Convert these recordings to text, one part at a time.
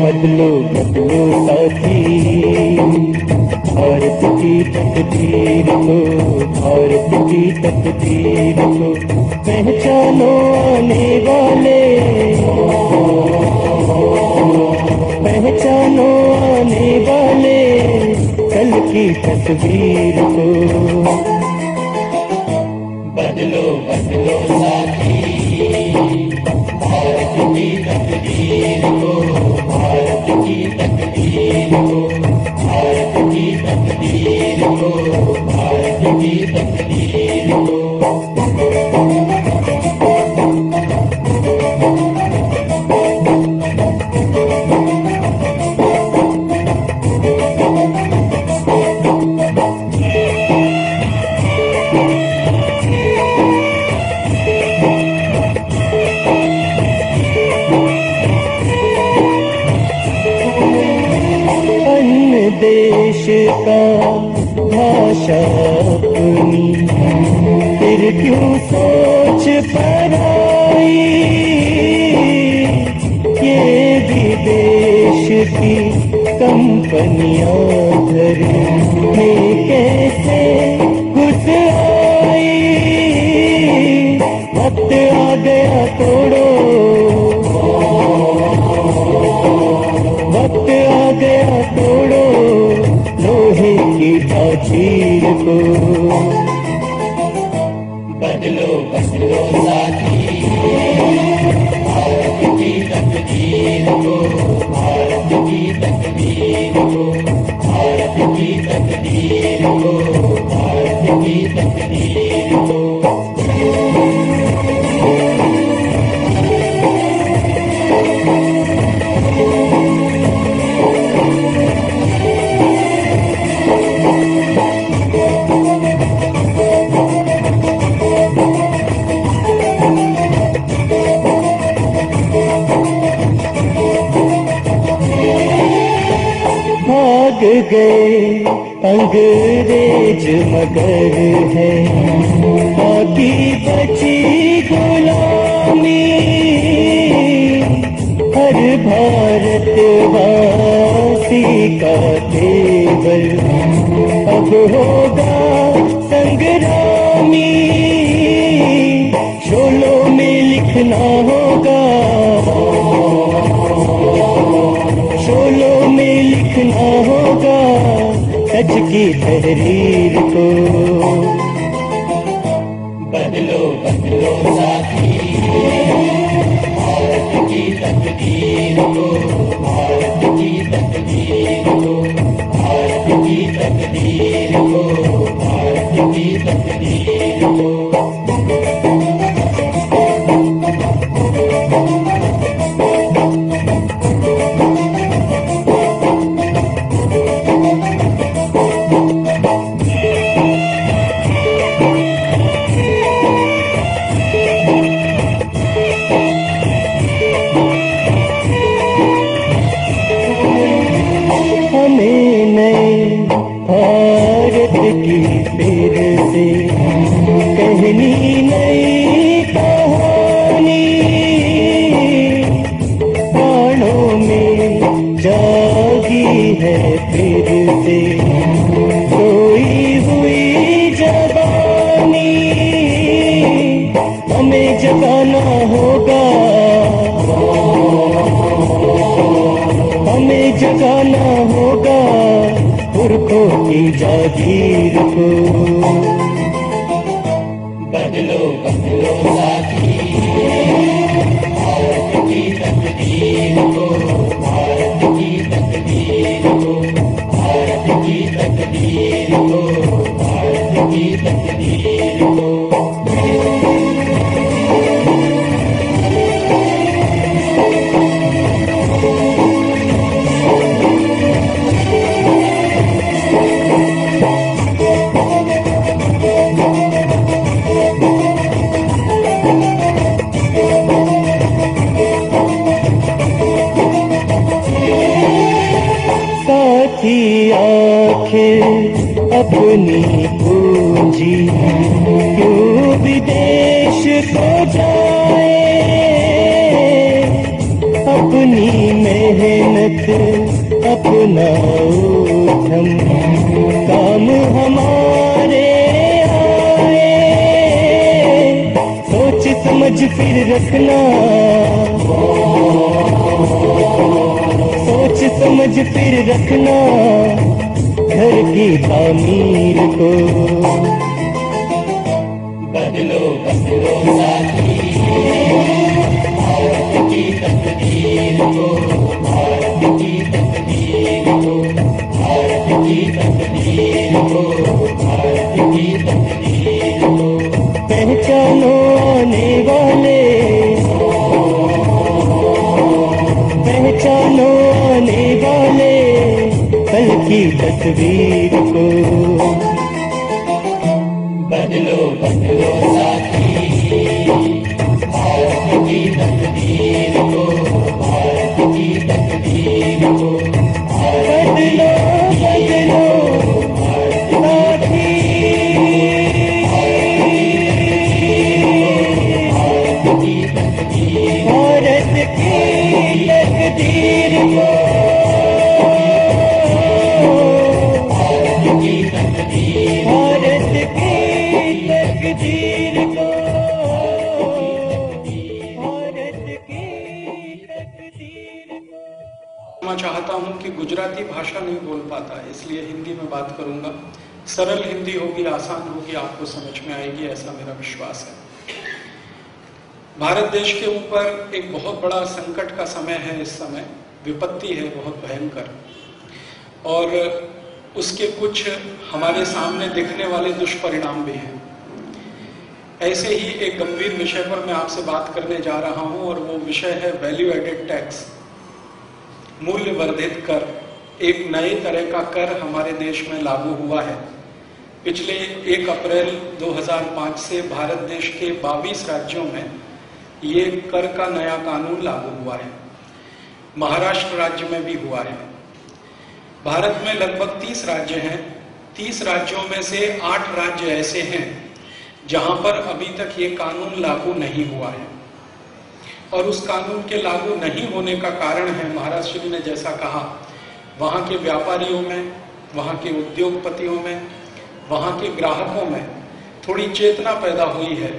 बदलो बदलो साथी भारत की तकदीर को, भारत की तकदीर को पहचानो आने वाले, पहचानो आने वाले कल की तस्वीर को। बदलो बदलो साथी भारत की तकदीर को, भारत की तकदीर को, भारत की तकदीर को, भारत की तकदीर को। देश का भाषा अपनी फिर क्यों सोच पराई, ये विदेश की कंपनियां घर में कैसे घुस आई। वक्त आ गया तोड़ो, वक्त आ गया तोड़ो लोहे की जंजीर को। बदलो बदलो साथी भारत की तकदीर को, भारत की तकदीर को, भारत की तकदीर को, भारत की तकदीर को। भाग गए अंग्रेज मगर है बाकी बची गुलामी। हर भारतवासी का केवल अब होगा संग्रामी। शोलों में लिखना होगा, शोलों में लिखना होगा सच की तहरीर को। बदलो बदलो साथी भारत की तकदीर को, भारत की तकदीर को, भारत की तकदीर को, भारत की तकदीर को। हमें नए भारत की फिर से कहनी नई कहानी। प्राणों में जागी है फिर से सोई हुई जवानी। हमें जगाना होगा, हमें जगाना होगा पुरखों की जागीर को। बदलो बदलो साथी भारत की तकदीर को, भारत की तकदीर को, भारत की तकदीर को, भारत की तकदीर को। थी आखिर अपनी पूंजी, क्यों विदेश को जाए अपनी मेहनत अपना उद्यम, काम हमारे आए। सोच समझ फिर रखना, सोच समझ फिर रखना घर की तामीर को। बदलो बदलो साथी भारत की तकदीर को, भारत की तकदीर को, भारत की तकदीर को, भारत की तकदीर को। पहचानो आने वाले, पहचानो आने वाले कल की तस्वीर को। बदलो बदलो साथी भारत की तकदीर को, भारत की तकदीर को। बदलो बदलो साथी, भारत की तकदीर को, भारत की तकदीर, भारत की तकदीर को, भारत की तकदीर को। मैं चाहता हूं कि गुजराती भाषा नहीं बोल पाता, इसलिए हिंदी में बात करूंगा। सरल हिंदी होगी, आसान होगी, आपको समझ में आएगी, ऐसा मेरा विश्वास है। भारत देश के ऊपर एक बहुत बड़ा संकट का समय है इस समय, विपत्ति है बहुत भयंकर, और उसके कुछ हमारे सामने दिखने वाले दुष्परिणाम भी हैं। ऐसे ही एक गंभीर विषय पर मैं आपसे बात करने जा रहा हूं, और वो विषय है वैल्यू एडेड टैक्स, मूल्य वर्धित कर। एक नए तरह का कर हमारे देश में लागू हुआ है। पिछले 1 अप्रैल 2005 से भारत देश के 22 राज्यों में ये कर का नया कानून लागू हुआ है। महाराष्ट्र राज्य में भी हुआ है। भारत में लगभग 30 राज्य हैं। 30 राज्यों में से 8 राज्य ऐसे हैं जहां पर अभी तक ये कानून लागू नहीं हुआ है, और उस कानून के लागू नहीं होने का कारण है, महाराष्ट्र जी ने जैसा कहा, वहां के व्यापारियों में, वहां के उद्योगपतियों में, वहां के ग्राहकों में थोड़ी चेतना पैदा हुई है,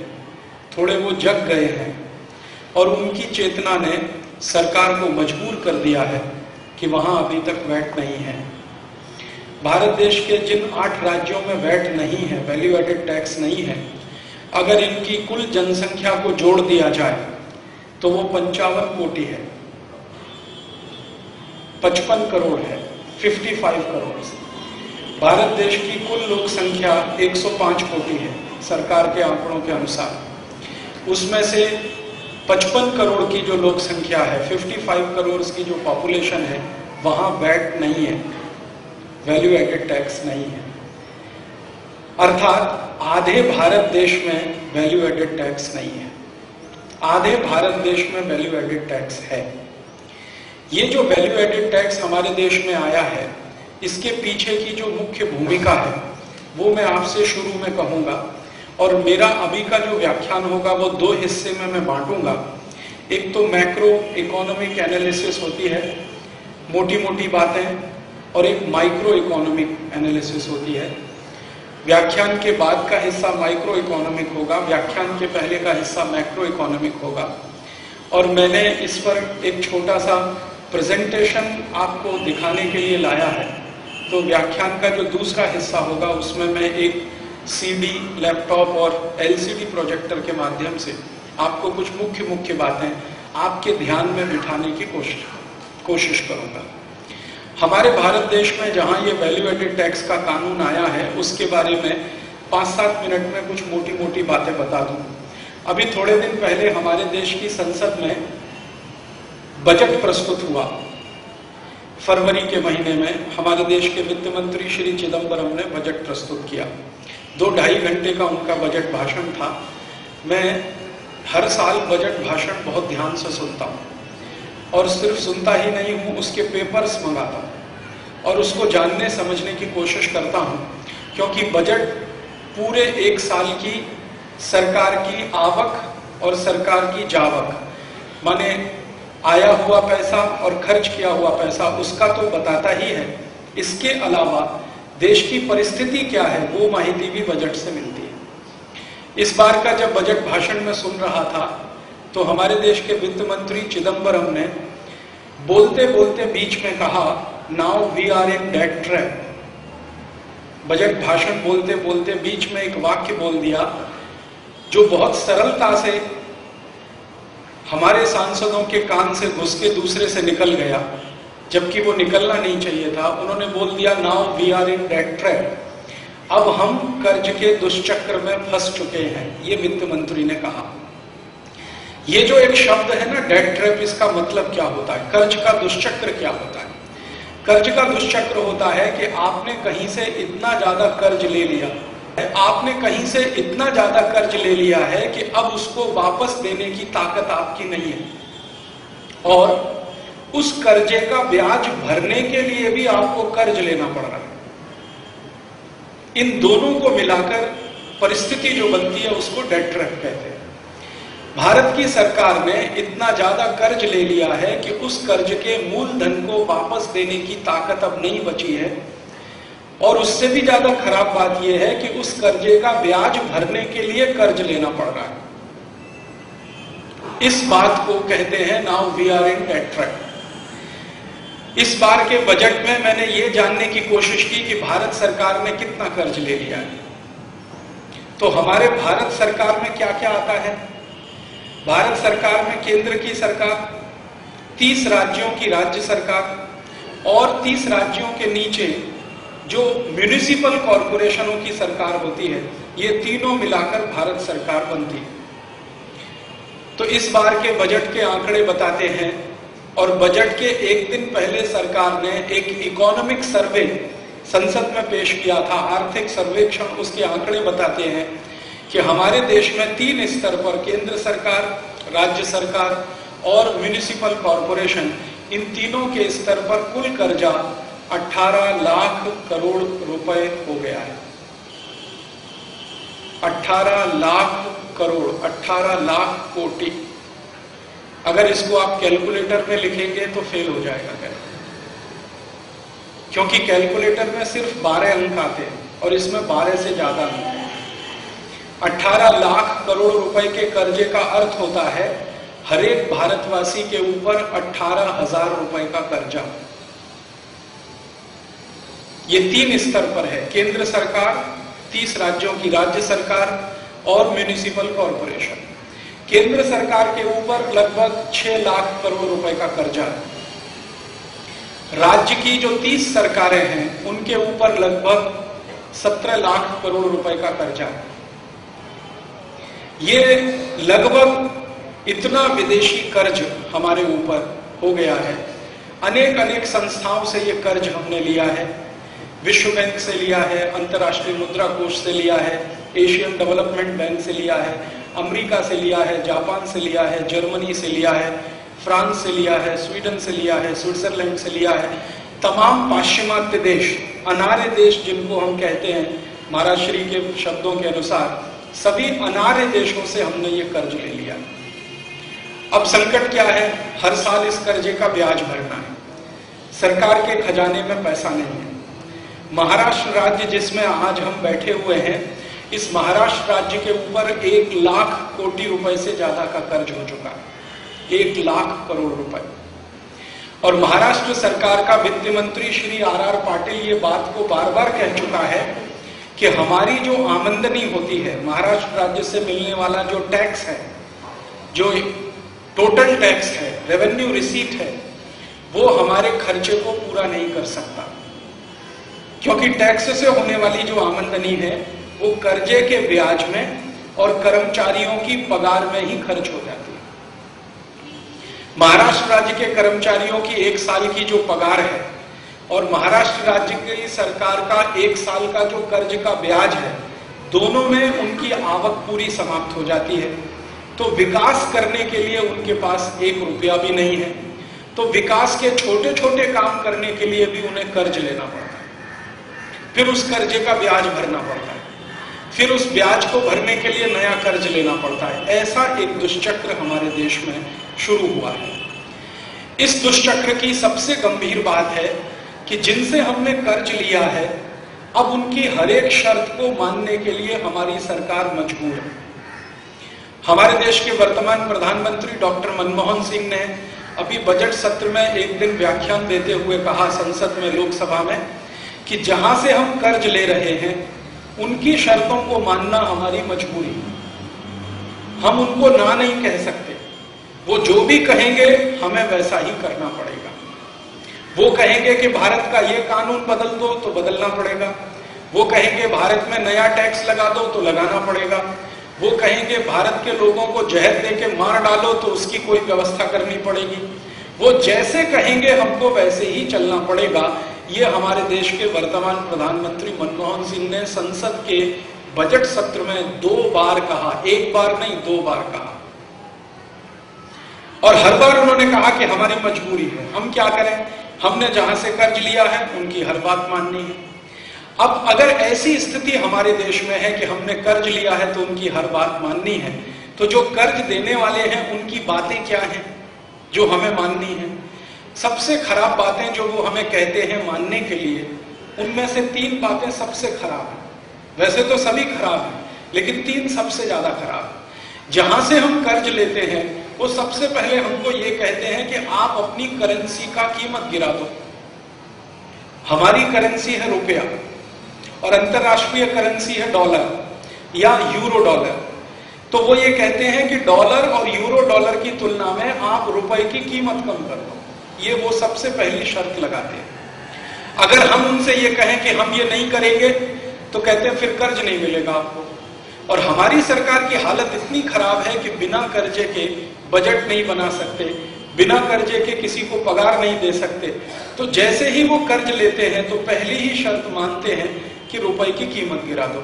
थोड़े वो जग गए हैं, और उनकी चेतना ने सरकार को मजबूर कर दिया है कि वहां अभी तक वैट नहीं है। भारत देश के जिन 8 राज्यों में वैट नहीं है, वैल्यू एडेड टैक्स नहीं है, अगर इनकी कुल जनसंख्या को जोड़ दिया जाए तो वो 55 कोटि है, 55 करोड़ है, 55 करोड़। भारत देश की कुल लोक संख्या 105 कोटि है सरकार के आंकड़ों के अनुसार। उसमें से 55 करोड़ की जो लोक संख्या है, 55 करोड़ की जो पॉपुलेशन है, वहां वैट नहीं है, वैल्यू एडेड टैक्स नहीं है। अर्थात आधे भारत देश में वैल्यू एडेड टैक्स नहीं है, आधे भारत देश में वैल्यू एडेड टैक्स है। ये जो वैल्यू एडेड टैक्स हमारे देश में आया है, इसके पीछे की जो मुख्य भूमिका है वो मैं आपसे शुरू में कहूंगा, और मेरा अभी का जो व्याख्यान होगा वो 2 हिस्से में मैं बांटूंगा। एक तो मैक्रो इकोनॉमिक एनालिसिस होती है, मोटी मोटी बातें, और एक माइक्रो इकोनॉमिक एनालिसिस होती है। व्याख्यान के बाद का हिस्सा माइक्रो इकोनॉमिक होगा, व्याख्यान के पहले का हिस्सा मैक्रो इकोनॉमिक होगा। और मैंने इस पर एक छोटा सा प्रेजेंटेशन आपको दिखाने के लिए लाया है। तो व्याख्यान का जो दूसरा हिस्सा होगा उसमें मैं एक सीडी, लैपटॉप और एलसीडी प्रोजेक्टर के माध्यम से आपको कुछ मुख्य बातें आपके ध्यान में बिठाने की कोशिश करूंगा। हमारे भारत देश में जहां ये वैल्यू एडेड टैक्स का कानून आया है, उसके बारे में 5-7 मिनट में कुछ मोटी मोटी बातें बता दूं। अभी थोड़े दिन पहले हमारे देश की संसद में बजट प्रस्तुत हुआ। फरवरी के महीने में हमारे देश के वित्त मंत्री श्री चिदम्बरम ने बजट प्रस्तुत किया। 2-2.5 घंटे का उनका बजट भाषण था। मैं हर साल बजट भाषण बहुत ध्यान से सुनता हूँ, और सिर्फ सुनता ही नहीं हूँ, उसके पेपर्स मंगाता हूँ। और उसको जानने समझने की कोशिश करता हूं, क्योंकि बजट पूरे एक साल की सरकार की आवक और सरकार की जावक, माने आया हुआ पैसा और खर्च किया हुआ पैसा, उसका तो बताता ही है। इसके अलावा देश की परिस्थिति क्या है वो माहिती भी बजट से मिलती है। इस बार का जब बजट भाषण में सुन रहा था तो हमारे देश के वित्त मंत्री चिदम्बरम ने बोलते बोलते बीच में कहा, now we are in debt trap. Budget भाषण बोलते बोलते बीच में एक वाक्य बोल दिया जो बहुत सरलता से हमारे सांसदों के कान से घुस के दूसरे से निकल गया, जबकि वो निकलना नहीं चाहिए था। उन्होंने बोल दिया, now we are in debt trap. अब हम कर्ज के दुष्चक्र में फंस चुके हैं, ये वित्त मंत्री ने कहा। ये जो एक शब्द है ना डेट ट्रैप, इसका मतलब क्या होता है? कर्ज का दुष्चक्र क्या होता है? कर्ज का दुष्चक्र होता है कि आपने कहीं से इतना ज्यादा कर्ज ले लिया, आपने कहीं से इतना ज्यादा कर्ज ले लिया है कि अब उसको वापस देने की ताकत आपकी नहीं है, और उस कर्जे का ब्याज भरने के लिए भी आपको कर्ज लेना पड़ रहा है। इन दोनों को मिलाकर परिस्थिति जो बनती है उसको डेट ट्रैप कहते हैं। भारत की सरकार ने इतना ज्यादा कर्ज ले लिया है कि उस कर्ज के मूलधन को वापस देने की ताकत अब नहीं बची है, और उससे भी ज्यादा खराब बात यह है कि उस कर्जे का ब्याज भरने के लिए कर्ज लेना पड़ रहा है। इस बात को कहते हैं now we are in debt trap. इस बार के बजट में मैंने ये जानने की कोशिश की कि भारत सरकार ने कितना कर्ज ले लिया है। तो हमारे भारत सरकार में क्या क्या आता है? भारत सरकार में केंद्र की सरकार, 30 राज्यों की राज्य सरकार और 30 राज्यों के नीचे जो म्युनिसिपल कॉरपोरेशनों की सरकार होती है, ये तीनों मिलाकर भारत सरकार बनती है। तो इस बार के बजट के आंकड़े बताते हैं, और बजट के एक दिन पहले सरकार ने एक इकोनॉमिक सर्वे संसद में पेश किया था, आर्थिक सर्वेक्षण। उसके आंकड़े बताते हैं कि हमारे देश में 3 स्तर पर, केंद्र सरकार, राज्य सरकार और म्युनिसिपल कॉरपोरेशन, इन तीनों के स्तर पर कुल कर्जा 18 लाख करोड़ रुपए हो गया है। 18 लाख करोड़, 18 लाख कोटि। अगर इसको आप कैलकुलेटर में लिखेंगे तो फेल हो जाएगा, क्योंकि कैलकुलेटर में सिर्फ 12 अंक आते हैं और इसमें 12 से ज्यादा अंक हैं। 18 लाख करोड़ रुपए के कर्जे का अर्थ होता है हर एक भारतवासी के ऊपर 18,000 रुपए का कर्जा। ये 3 स्तर पर है, केंद्र सरकार, 30 राज्यों की राज्य सरकार और म्युनिसिपल कॉरपोरेशन। केंद्र सरकार के ऊपर लगभग 6 लाख करोड़ रुपए का कर्जा है। राज्य की जो 30 सरकारें हैं उनके ऊपर लगभग 17 लाख करोड़ रुपए का कर्जा है। ये लगभग इतना विदेशी कर्ज हमारे ऊपर हो गया है। अनेक संस्थाओं से ये कर्ज हमने लिया है। विश्व बैंक से लिया है, अंतर्राष्ट्रीय मुद्रा कोष से लिया है, एशियन डेवलपमेंट बैंक से लिया है, अमेरिका से लिया है, जापान से लिया है, जर्मनी से लिया है, फ्रांस से लिया है, स्वीडन से लिया है, स्विट्जरलैंड से लिया है। तमाम पाश्चिमात्य देश, अनार्य देश जिनको हम कहते हैं महाराज श्री के शब्दों के अनुसार, सभी अनार्य देशों से हमने ये कर्ज ले लिया। अब संकट क्या है? हर साल इस कर्जे का ब्याज भरना है। सरकार के खजाने में पैसा नहीं है। महाराष्ट्र राज्य जिसमें आज हम बैठे हुए हैं, इस महाराष्ट्र राज्य के ऊपर 1 लाख कोटि रुपए से ज्यादा का कर्ज हो चुका है, 1 लाख करोड़ रुपए। और महाराष्ट्र सरकार का वित्त मंत्री श्री RR पाटिल ये बात को बार बार कह चुका है कि हमारी जो आमदनी होती है, महाराष्ट्र राज्य से मिलने वाला जो टैक्स है, जो टोटल टैक्स है, रेवेन्यू रिसीट है, वो हमारे खर्चे को पूरा नहीं कर सकता, क्योंकि टैक्स से होने वाली जो आमदनी है वो कर्जे के ब्याज में और कर्मचारियों की पगार में ही खर्च हो जाती है। महाराष्ट्र राज्य के कर्मचारियों की 1 साल की जो पगार है और महाराष्ट्र राज्य की सरकार का 1 साल का जो कर्ज का ब्याज है, दोनों में उनकी आवक पूरी समाप्त हो जाती है। तो विकास करने के लिए उनके पास 1 रुपया भी नहीं है। तो विकास के छोटे छोटे काम करने के लिए भी उन्हें कर्ज लेना पड़ता है, फिर उस कर्जे का ब्याज भरना पड़ता है, फिर उस ब्याज को भरने के लिए नया कर्ज लेना पड़ता है। ऐसा एक दुष्चक्र हमारे देश में शुरू हुआ है। इस दुष्चक्र की सबसे गंभीर बात है कि जिनसे हमने कर्ज लिया है, अब उनकी हर एक शर्त को मानने के लिए हमारी सरकार मजबूर है। हमारे देश के वर्तमान प्रधानमंत्री डॉक्टर मनमोहन सिंह ने अभी बजट सत्र में एक दिन व्याख्यान देते हुए कहा संसद में, लोकसभा में, कि जहां से हम कर्ज ले रहे हैं उनकी शर्तों को मानना हमारी मजबूरी है। हम उनको ना नहीं कह सकते। वो जो भी कहेंगे हमें वैसा ही करना पड़ेगा। वो कहेंगे कि भारत का ये कानून बदल दो तो बदलना पड़ेगा। वो कहेंगे भारत में नया टैक्स लगा दो तो लगाना पड़ेगा। वो कहेंगे भारत के लोगों को जहर दे के मार डालो तो उसकी कोई व्यवस्था करनी पड़ेगी। वो जैसे कहेंगे हमको वैसे ही चलना पड़ेगा। ये हमारे देश के वर्तमान प्रधानमंत्री मनमोहन सिंह ने संसद के बजट सत्र में 2 बार कहा, 1 बार नहीं 2 बार कहा। और हर बार उन्होंने कहा कि हमारी मजबूरी है, हम क्या करें, हमने जहां से कर्ज लिया है उनकी हर बात माननी है। अब अगर ऐसी स्थिति हमारे देश में है कि हमने कर्ज लिया है तो उनकी हर बात माननी है, तो जो कर्ज देने वाले हैं उनकी बातें क्या हैं जो हमें माननी है? सबसे खराब बातें जो वो हमें कहते हैं मानने के लिए, उनमें से 3 बातें सबसे खराब हैं। वैसे तो सभी खराब हैं, लेकिन 3 सबसे ज्यादा खराब है। जहां से हम कर्ज लेते हैं वो सबसे पहले हमको ये कहते हैं कि आप अपनी करेंसी का कीमत गिरा दो। हमारी करेंसी है रुपया और अंतरराष्ट्रीय करेंसी है डॉलर या यूरो डॉलर। तो वो ये कहते हैं कि डॉलर और यूरो डॉलर की तुलना में आप रुपए की कीमत कम कर दो। ये वो सबसे पहली शर्त लगाते हैं। अगर हम उनसे ये कहें कि हम ये नहीं करेंगे तो कहते हैं फिर कर्ज नहीं मिलेगा आपको। और हमारी सरकार की हालत इतनी खराब है कि बिना कर्जे के बजट नहीं बना सकते, बिना कर्जे के किसी को पगार नहीं दे सकते। तो जैसे ही वो कर्ज लेते हैं तो पहली ही शर्त मानते हैं कि रुपए की कीमत गिरा दो।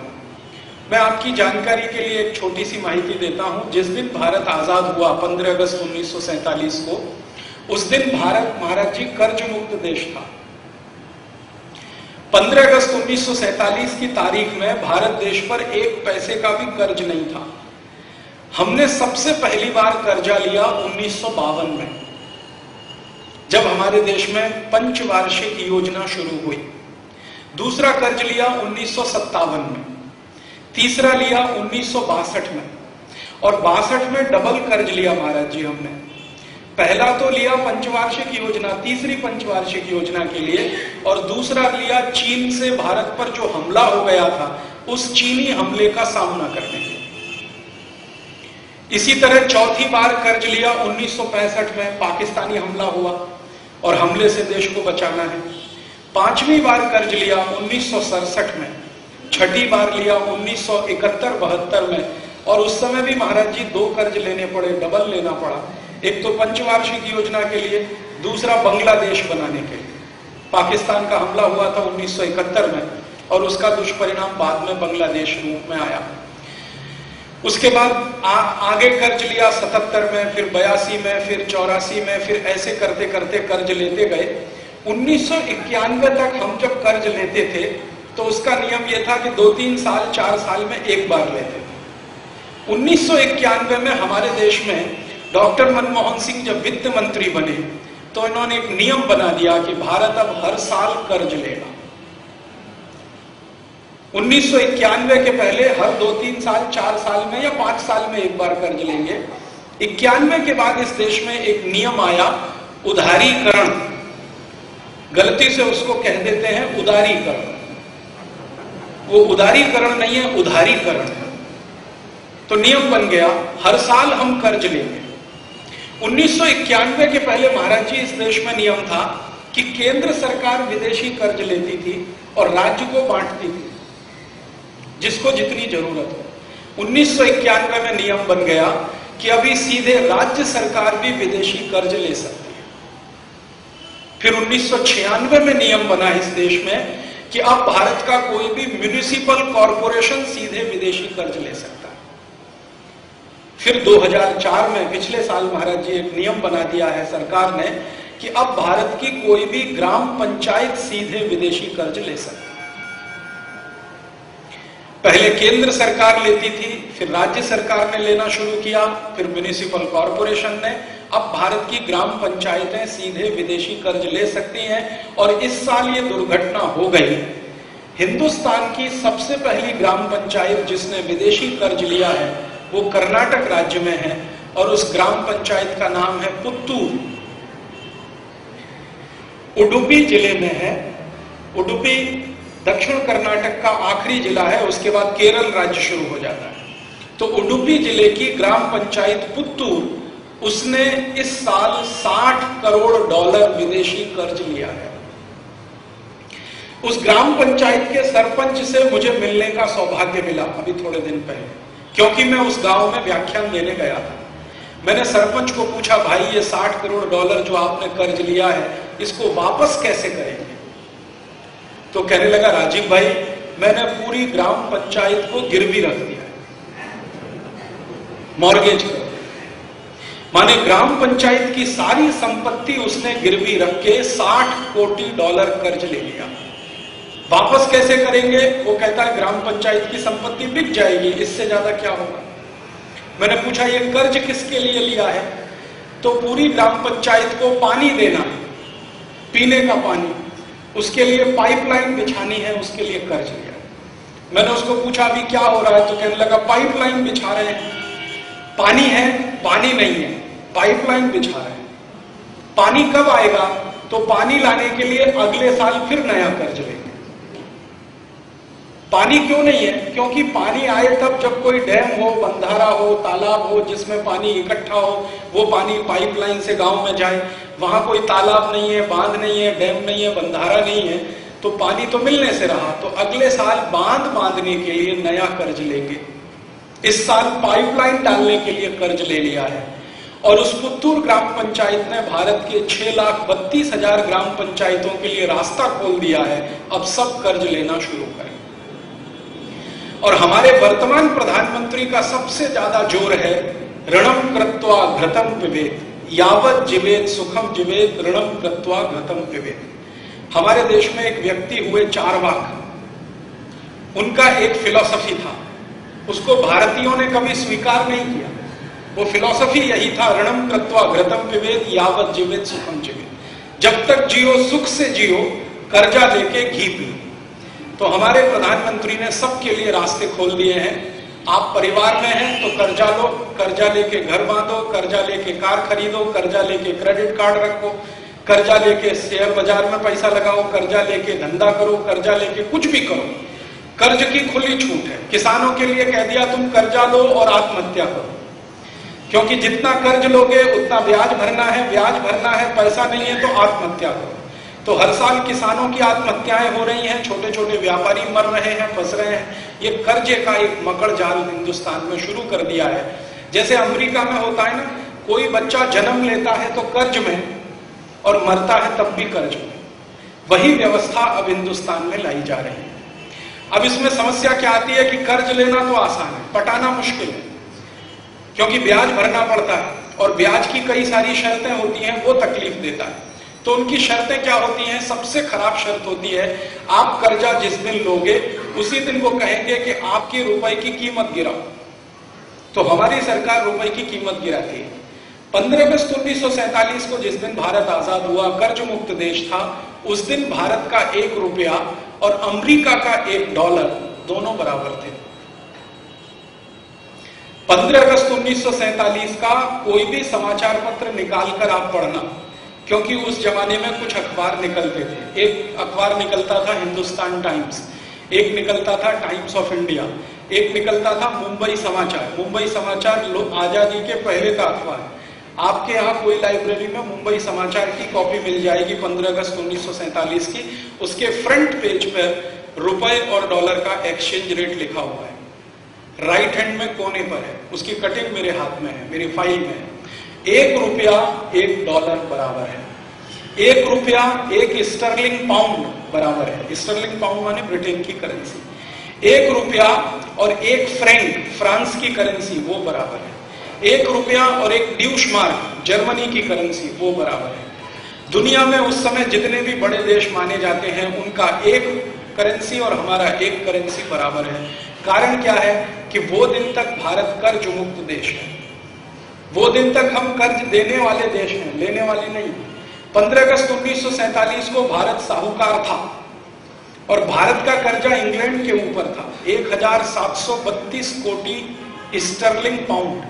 मैं आपकी जानकारी के लिए एक छोटी सी माहिती देता हूं। जिस दिन भारत आजाद हुआ 15 अगस्त 1947 को, उस दिन भारत महाराज जी कर्ज मुक्त देश था। 15 अगस्त 1947 की तारीख में भारत देश पर 1 पैसे का भी कर्ज नहीं था। हमने सबसे पहली बार कर्जा लिया 1952 में, जब हमारे देश में पंचवार्षिक योजना शुरू हुई। दूसरा कर्ज लिया 1957 में, तीसरा लिया 1962 में, और 62 में डबल कर्ज लिया महाराज जी हमने। पहला तो लिया पंचवार्षिक योजना, तीसरी पंचवार्षिक योजना के लिए, और दूसरा लिया चीन से भारत पर जो हमला हो गया था उस चीनी हमले का सामना करने के लिए। इसी तरह चौथी बार कर्ज लिया 1965 में, पाकिस्तानी हमला हुआ और हमले से देश को बचाना है। 5वीं बार कर्ज लिया 1967 में, 6ठी बार लिया 1971-72 में, और उस समय भी महाराज जी 2 कर्ज लेने पड़े, डबल लेना पड़ा। एक तो पंचवार्षिक योजना के लिए, दूसरा बांग्लादेश बनाने के लिए। पाकिस्तान का हमला हुआ था 1971 में और उसका दुष्परिणाम बाद में बांग्लादेश रूप में आया। उसके बाद आगे कर्ज लिया 77 में, फिर 82 में, फिर 84 में, फिर ऐसे करते करते कर्ज लेते गए। 1991 तक हम जब कर्ज लेते थे तो उसका नियम यह था कि 2-3 साल 4 साल में एक बार लेते थे। 1991 में हमारे देश में डॉक्टर मनमोहन सिंह जब वित्त मंत्री बने तो इन्होंने एक नियम बना दिया कि भारत अब हर साल कर्ज लेगा। 1991 के पहले हर 2-3 साल 4 साल में या 5 साल में एक बार कर्ज लेंगे। 91 के बाद इस देश में एक नियम आया, उधारीकरण। गलती से उसको कह देते हैं उदारीकरण। वो उदारीकरण नहीं है, उधारीकरण है। तो नियम बन गया हर साल हम कर्ज लेंगे। 1991 के पहले महाराज जी इस देश में नियम था कि केंद्र सरकार विदेशी कर्ज लेती थी और राज्य को बांटती थी जिसको जितनी जरूरत हो। 1991 में नियम बन गया कि अभी सीधे राज्य सरकार भी विदेशी कर्ज ले सकती है। फिर 1996 में नियम बना इस देश में कि अब भारत का कोई भी म्युनिसिपल कॉरपोरेशन सीधे विदेशी कर्ज ले सकता है। फिर 2004 में, पिछले साल महाराज जी, एक नियम बना दिया है सरकार ने कि अब भारत की कोई भी ग्राम पंचायत सीधे विदेशी कर्ज ले सकती। पहले केंद्र सरकार लेती थी, फिर राज्य सरकार ने लेना शुरू किया, फिर म्युनिसिपल कॉरपोरेशन ने। अब भारत की ग्राम पंचायतें सीधे विदेशी कर्ज ले सकती हैं। और इस साल ये दुर्घटना हो गई, हिंदुस्तान की सबसे पहली ग्राम पंचायत जिसने विदेशी कर्ज लिया है वो कर्नाटक राज्य में है, और उस ग्राम पंचायत का नाम है पुत्तूर। उडुपी जिले में है। उडुपी दक्षिण कर्नाटक का आखिरी जिला है, उसके बाद केरल राज्य शुरू हो जाता है। तो उडुपी जिले की ग्राम पंचायत पुत्तूर, उसने इस साल $60 करोड़ विदेशी कर्ज लिया है। उस ग्राम पंचायत के सरपंच से मुझे मिलने का सौभाग्य मिला अभी थोड़े दिन पहले, क्योंकि मैं उस गांव में व्याख्यान देने गया था। मैंने सरपंच को पूछा, भाई ये $60 करोड़ जो आपने कर्ज लिया है इसको वापस कैसे करेंगे? तो कहने लगा, राजीव भाई मैंने पूरी ग्राम पंचायत को गिरवी रख दिया है, मॉर्गेज कर। माने ग्राम पंचायत की सारी संपत्ति उसने गिरवी रख के $60 कोटी कर्ज ले लिया। वापस कैसे करेंगे? वो कहता है ग्राम पंचायत की संपत्ति बिक जाएगी, इससे ज्यादा क्या होगा। मैंने पूछा ये कर्ज किसके लिए लिया है? तो पूरी ग्राम पंचायत को पानी देना है, पीने का पानी, उसके लिए पाइपलाइन बिछानी है, उसके लिए कर्ज लिया। मैंने उसको पूछा अभी क्या हो रहा है? तो कहने लगा पाइपलाइन बिछा रहे हैं, पानी है, पानी नहीं है, पाइपलाइन बिछा रहे हैं। पानी कब आएगा? तो पानी लाने के लिए अगले साल फिर नया कर्ज लेंगे। पानी क्यों नहीं है? क्योंकि पानी आए तब जब कोई डैम हो, बंधारा हो, तालाब हो जिसमें पानी इकट्ठा हो, वो पानी पाइपलाइन से गांव में जाए। वहां कोई तालाब नहीं है, बांध नहीं है, डैम नहीं है, बंधारा नहीं है, तो पानी तो मिलने से रहा। तो अगले साल बांध बांधने के लिए नया कर्ज लेंगे। इस साल पाइपलाइन डालने के लिए कर्ज ले लिया है। और उस पुत्तूर ग्राम पंचायत ने भारत के 6,32,000 ग्राम पंचायतों के लिए रास्ता खोल दिया है, अब सब कर्ज लेना शुरू करें। और हमारे वर्तमान प्रधानमंत्री का सबसे ज्यादा जोर है ऋणम कृत्वा घृतम पिबेत, यावत जीवेत सुखम जीवेत ऋणम कृत्वा घृतम पिबेत। हमारे देश में एक व्यक्ति हुए चारवाक, उनका एक फिलॉसफी था, उसको भारतीयों ने कभी स्वीकार नहीं किया। वो फिलॉसफी यही था, ऋणम कृत्वा घृतम पिबेत यावत जीवेत सुखम जीवेत। जब तक जियो सुख से जियो, कर्जा लेके घी पियो। तो हमारे प्रधानमंत्री ने सबके लिए रास्ते खोल दिए हैं। आप परिवार में हैं तो कर्जा लो, कर्जा लेके घर बांधो, कर्जा लेके कार खरीदो, कर्जा लेके क्रेडिट कार्ड रखो, कर्जा लेके शेयर बाजार में पैसा लगाओ, कर्जा लेके धंधा करो, कर्जा लेके कुछ भी करो। कर्ज की खुली छूट है। किसानों के लिए कह दिया तुम कर्जा लो और आत्महत्या करो, क्योंकि जितना कर्ज लोगे उतना ब्याज भरना है, ब्याज भरना है, पैसा नहीं है तो आत्महत्या करो। तो हर साल किसानों की आत्महत्याएं हो रही हैं, छोटे छोटे व्यापारी मर रहे हैं, फंस रहे हैं। ये कर्जे का एक मकड़ जाल हिंदुस्तान में शुरू कर दिया है। जैसे अमेरिका में होता है ना, कोई बच्चा जन्म लेता है तो कर्ज में और मरता है तब भी कर्ज में। वही व्यवस्था अब हिंदुस्तान में लाई जा रही है। अब इसमें समस्या क्या आती है कि कर्ज लेना तो आसान है, पटाना मुश्किल है, क्योंकि ब्याज भरना पड़ता है और ब्याज की कई सारी शर्तें होती हैं, वो तकलीफ देता है। तो उनकी शर्तें क्या होती हैं? सबसे खराब शर्त होती है, आप कर्जा जिस दिन लोगे उसी दिन वो कहेंगे कि आपकी रुपए की कीमत गिराओ। तो हमारी सरकार रुपए की कीमत गिराती है। 15 अगस्त 1947 को जिस दिन भारत आजाद हुआ, कर्ज मुक्त देश था, उस दिन भारत का ₹1 और अमेरिका का $1 दोनों बराबर थे। 15 अगस्त 1947 का कोई भी समाचार पत्र निकालकर आप पढ़ना, क्योंकि उस जमाने में कुछ अखबार निकलते थे। एक अखबार निकलता था हिंदुस्तान टाइम्स, एक निकलता था टाइम्स ऑफ इंडिया, एक निकलता था मुंबई समाचार। मुंबई समाचार आजादी के पहले का अखबार। आपके यहाँ कोई लाइब्रेरी में मुंबई समाचार की कॉपी मिल जाएगी 15 अगस्त 1947 की। उसके फ्रंट पेज पर रुपए और डॉलर का एक्सचेंज रेट लिखा हुआ है, राइट हैंड में कोने पर है। उसकी कटिंग मेरे हाथ में है, मेरी फाइल में है। ₹1 $1 बराबर है। ₹1 एक स्टर्लिंग पाउंड बराबर है। स्टर्लिंग पाउंड माने ब्रिटेन की करेंसी। ₹1 और एक फ्रैंक फ्रांस की करेंसी वो बराबर है। ₹1 और एक ड्यूशमार्क जर्मनी की करेंसी वो बराबर है। दुनिया में उस समय जितने भी बड़े देश माने जाते हैं उनका एक करेंसी और हमारा एक करेंसी बराबर है। कारण क्या है कि वो दिन तक भारत कर्ज मुक्त देश है, वो दिन तक हम कर्ज देने वाले देश हैं, लेने वाले नहीं। 15 अगस्त 1947 को भारत साहूकार था और भारत का कर्जा इंग्लैंड के ऊपर था 1732 कोटी स्टर्लिंग पाउंड।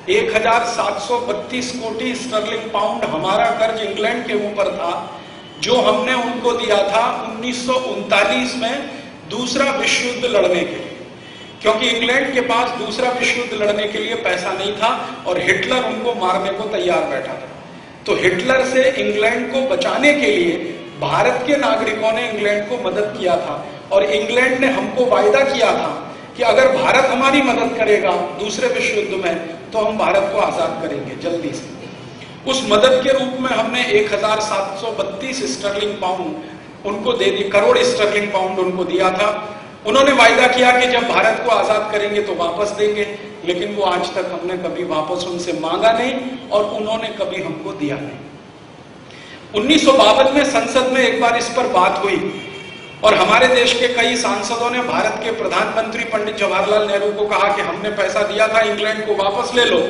1732 कोटी स्टर्लिंग पाउंड हमारा कर्ज इंग्लैंड के ऊपर था, जो हमने उनको दिया था 1939 में दूसरा विश्व युद्ध लड़ने के लिए, क्योंकि इंग्लैंड के पास दूसरा विश्व युद्ध लड़ने के लिए पैसा नहीं था और हिटलर उनको मारने को तैयार बैठा था। तो हिटलर से इंग्लैंड को बचाने के लिए भारत के नागरिकों ने इंग्लैंड को मदद किया था और इंग्लैंड ने हमको वायदा किया था कि अगर भारत हमारी मदद करेगा दूसरे विश्व युद्ध में तो हम भारत को आजाद करेंगे जल्दी से। उस मदद के रूप में हमने 1732 स्टर्लिंग पाउंड उनको दे दी, करोड़ स्टर्लिंग पाउंड उनको दिया था। उन्होंने वायदा किया कि जब भारत को आजाद करेंगे तो वापस देंगे, लेकिन वो आज तक हमने कभी वापस उनसे मांगा नहीं और उन्होंने कभी हमको दिया नहीं। 1952 में संसद में एक बार इस पर बात हुई और हमारे देश के कई सांसदों ने भारत के प्रधानमंत्री पंडित जवाहरलाल नेहरू को कहा कि हमने पैसा दिया था इंग्लैंड को वापस ले लो।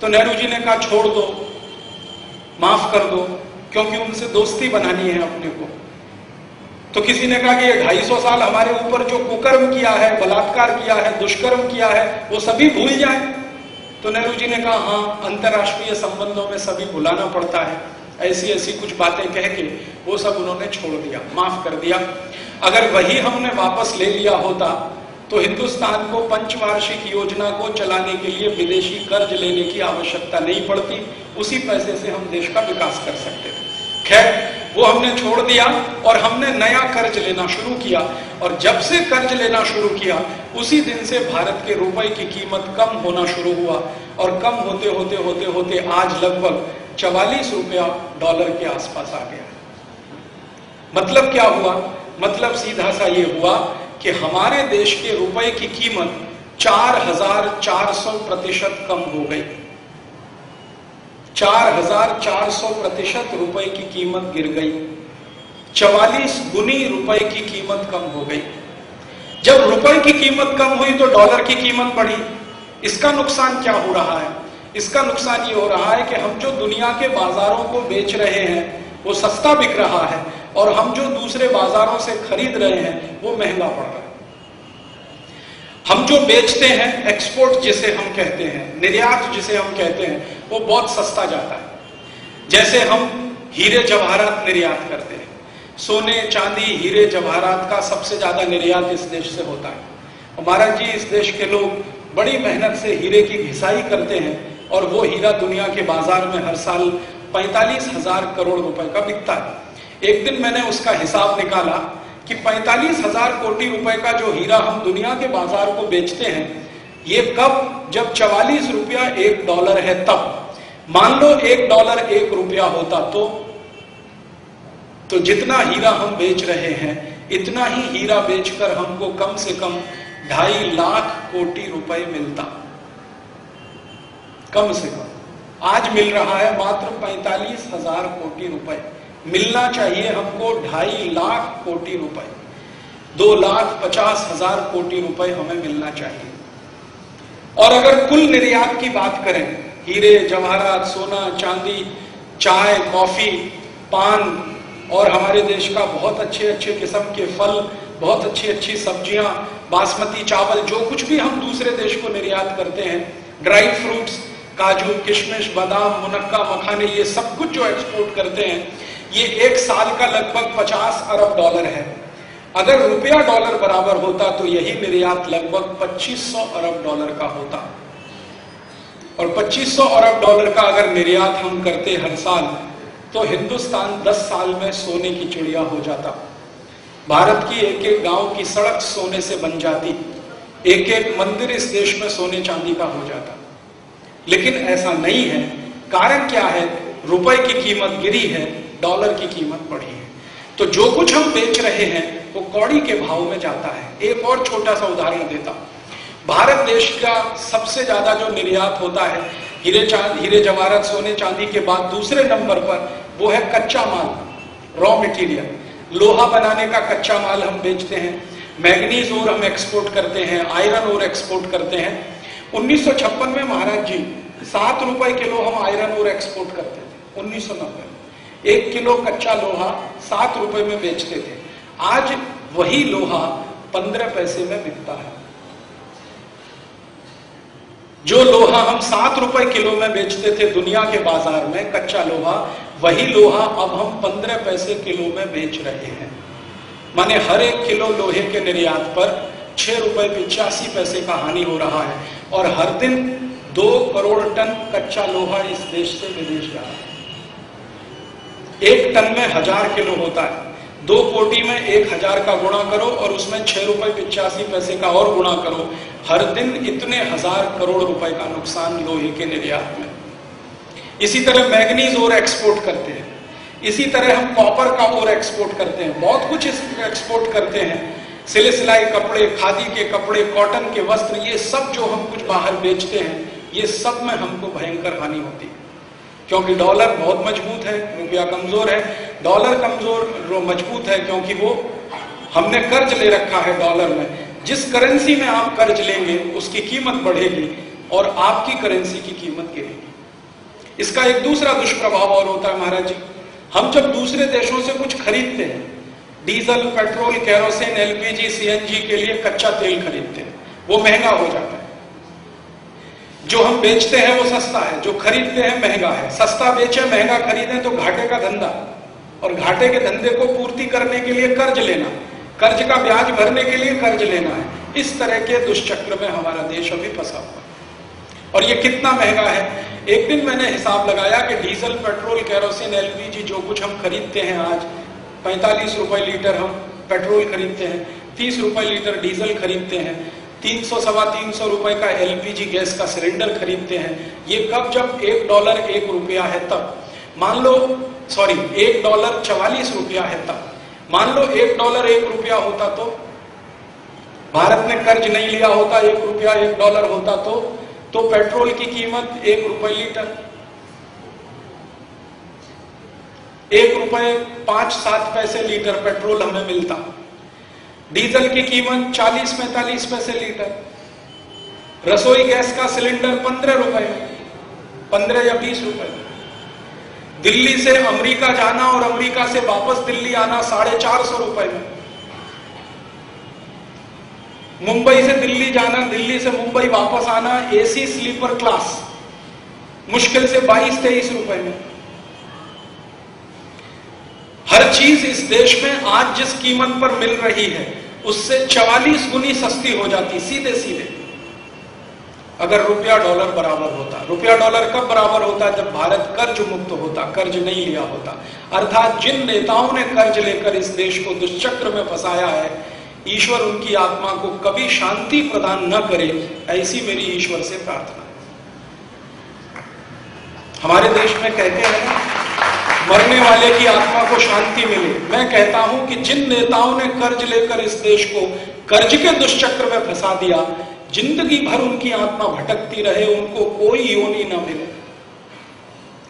तो नेहरू जी ने कहा छोड़ दो, माफ कर दो, क्योंकि उनसे दोस्ती बनानी है अपने को। तो किसी ने कहा कि ये 250 साल हमारे ऊपर जो कुकर्म किया है, बलात्कार किया है, दुष्कर्म किया है, वो सभी भूल जाएं। तो नेहरू जी ने कहा हाँ, अंतर्राष्ट्रीय संबंधों में सभी भुलाना पड़ता है। ऐसी ऐसी कुछ बातें कह के वो सब उन्होंने छोड़ दिया, माफ कर दिया। अगर वही हमने वापस ले लिया होता तो हिंदुस्तान को पंचवार्षिक योजना को चलाने के लिए विदेशी कर्ज लेने की आवश्यकता नहीं पड़ती, उसी पैसे से हम देश का विकास कर सकते थे। खैर, वो हमने छोड़ दिया और हमने नया कर्ज लेना शुरू किया और जब से कर्ज लेना शुरू किया उसी दिन से भारत के रुपए की कीमत कम होना शुरू हुआ और कम होते होते होते होते आज लगभग 44 रुपया डॉलर के आसपास आ गया। मतलब क्या हुआ? मतलब सीधा सा ये हुआ कि हमारे देश के रुपए की कीमत 4400% कम हो गई। 4400% रुपए की कीमत गिर गई, 44 गुनी रुपए की कीमत कम हो गई। जब रुपए की कीमत कम हुई तो डॉलर की कीमत बढ़ी। इसका नुकसान क्या हो रहा है? इसका नुकसान ये हो रहा है कि हम जो दुनिया के बाजारों को बेच रहे हैं वो सस्ता बिक रहा है और हम जो दूसरे बाजारों से खरीद रहे हैं वो महंगा पड़ रहा है। हम जो बेचते हैं, एक्सपोर्ट जिसे हम कहते हैं, निर्यात जिसे हम कहते हैं, वो बहुत सस्ता जाता है। जैसे हम हीरे जवाहरात निर्यात करते हैं, सोने चांदी हीरे जवाहरात का सबसे ज्यादा निर्यात इस देश से होता है। महाराज जी, इस देश के लोग बड़ी मेहनत से हीरे की घिसाई करते हैं और वो हीरा दुनिया के बाजार में हर साल 45,000 करोड़ रुपए का बिकता है। एक दिन मैंने उसका हिसाब निकाला कि 45,000 कोटी रुपए का जो हीरा हम दुनिया के बाजार को बेचते हैं, ये कब, जब 44 रुपया $1 है तब। मान लो $1 1 रुपया होता तो जितना हीरा हम बेच रहे हैं इतना ही हीरा बेचकर हमको कम से कम 2.5 लाख कोटी रुपए मिलता, कम से कम। आज मिल रहा है मात्र 45,000 कोटी रुपए। मिलना चाहिए हमको 2.5 लाख कोटी रुपए, 2,50,000 कोटी रुपए हमें मिलना चाहिए। और अगर कुल निर्यात की बात करें, हीरे जवाहरात, सोना चांदी, चाय, कॉफी, पान और हमारे देश का बहुत अच्छे अच्छे किस्म के फल, बहुत अच्छी अच्छी सब्जियां, बासमती चावल, जो कुछ भी हम दूसरे देश को निर्यात करते हैं, ड्राई फ्रूट्स, काजू, किशमिश, बादाम, मुनक्का, मखाने, ये सब कुछ जो एक्सपोर्ट करते हैं, ये एक साल का लगभग 50 अरब डॉलर है। अगर रुपया डॉलर बराबर होता तो यही निर्यात लगभग 2500 अरब डॉलर का होता। और 2500 अरब डॉलर का अगर निर्यात हम करते हर साल तो हिंदुस्तान 10 साल में सोने की चिड़िया हो जाता। भारत की एक एक गांव की सड़क सोने से बन जाती, एक एक मंदिर इस देश में सोने चांदी का हो जाता। लेकिन ऐसा नहीं है। कारण क्या है? रुपए की कीमत गिरी है, डॉलर की कीमत बढ़ी है। तो जो कुछ हम बेच रहे हैं वो कौड़ी के भाव में जाता है। एक और छोटा सा उदाहरण देता हूं। भारत देश का सबसे ज्यादा जो निर्यात होता है, हीरे जवाहरात, सोने चांदी के बाद दूसरे नंबर पर वो है कच्चा माल, रॉ मटेरियल। लोहा बनाने का कच्चा माल हम बेचते हैं, मैग्नीज ओर हम एक्सपोर्ट करते हैं, आयरन ओर एक्सपोर्ट करते हैं। 1956 में महाराज जी 7 रुपए किलो हम आयरन ओर एक्सपोर्ट करते थे। 1990 में 1 किलो कच्चा लोहा 7 रुपए में बेचते थे। आज वही लोहा 15 पैसे में बिकता है। जो लोहा हम 7 रुपए किलो में बेचते थे दुनिया के बाजार में, कच्चा लोहा, वही लोहा अब हम 15 पैसे किलो में बेच रहे हैं। माने हर 1 किलो लोहे के निर्यात पर 6 रुपए 85 पैसे का हानि हो रहा है। और हर दिन 2 करोड़ टन कच्चा लोहा इस देश से विदेश जा रहा है। 1 टन में 1000 किलो होता है। 2 कोटी में 1000 का गुणा करो और उसमें 6 रुपए 85 पैसे का और गुणा करो। हर दिन इतने 1000 करोड़ रुपए का नुकसान लोहे के निर्यात में। इसी तरह मैग्नीज और एक्सपोर्ट करते हैं, इसी तरह हम कॉपर का और एक्सपोर्ट करते हैं, बहुत कुछ एक्सपोर्ट करते हैं। सिले सिलाई कपड़े, खादी के कपड़े, कॉटन के वस्त्र, ये सब जो हम कुछ बाहर बेचते हैं, ये सब में हमको भयंकर हानि होती है। क्योंकि डॉलर बहुत मजबूत है, रुपया कमजोर है। डॉलर कमजोर मजबूत है क्योंकि वो हमने कर्ज ले रखा है डॉलर में। जिस करेंसी में आप कर्ज लेंगे उसकी कीमत बढ़ेगी और आपकी करेंसी की कीमत गिरेगी। इसका एक दूसरा दुष्प्रभाव और होता है महाराज जी, हम जब दूसरे देशों से कुछ खरीदते हैं, diesel, petrol, kerosene, LPG, CNG के लिए कच्चा तेल खरीदते हैं, वो महंगा हो जाता है। जो हम बेचते हैं वो सस्ता है, जो खरीदते हैं महंगा है। सस्ता बेचे महंगा खरीदें तो घाटे का धंधा, और घाटे के धंधे को पूर्ति करने के लिए कर्ज लेना, कर्ज का ब्याज भरने के लिए कर्ज लेना है। इस तरह के दुष्चक्र में हमारा देश अभी फंसा हुआ है। और ये कितना महंगा है। एक दिन मैंने हिसाब लगाया कि डीजल, पेट्रोल, केरोसिन, एलपीजी जो कुछ हम खरीदते हैं आज, 45 रुपए लीटर हम पेट्रोल खरीदते हैं, 30 रुपए लीटर डीजल खरीदते हैं, 300 सवा 300 रुपए का एलपीजी गैस का सिलेंडर खरीदते हैं। ये कब, जब $1 1 रुपया है तब। मान लो $1 44 रुपया है तब। मान लो $1 1 रुपया होता तो, भारत ने कर्ज नहीं लिया होता, 1 रुपया $1 होता तो पेट्रोल की कीमत 1 रुपए लीटर, 1 रुपए 5-7 पैसे लीटर पेट्रोल हमें मिलता। डीजल की कीमत 40-45 पैसे लीटर। रसोई गैस का सिलेंडर 15 रुपए, 15 या 20 रुपए। दिल्ली से अमेरिका जाना और अमेरिका से वापस दिल्ली आना 450 रुपए में। मुंबई से दिल्ली जाना, दिल्ली से मुंबई वापस आना एसी स्लीपर क्लास मुश्किल से 22-23 रुपए में। हर चीज इस देश में आज जिस कीमत पर मिल रही है उससे 44 गुनी सस्ती हो जाती सीधे सीधे, अगर रुपया डॉलर बराबर होता। रुपया डॉलर कब बराबर होता? जब भारत कर्ज मुक्त होता, कर्ज नहीं लिया होता। अर्थात जिन नेताओं ने कर्ज लेकर इस देश को दुष्चक्र में फंसाया है, ईश्वर उनकी आत्मा को कभी शांति प्रदान न करे, ऐसी मेरी ईश्वर से प्रार्थना है। हमारे देश में कहते हैं ना, मरने वाले की आत्मा को शांति मिले। मैं कहता हूं कि जिन नेताओं ने कर्ज लेकर इस देश को कर्ज के दुष्चक्र में फंसा दिया, जिंदगी भर उनकी आत्मा भटकती रहे, उनको कोई योनि न मिले।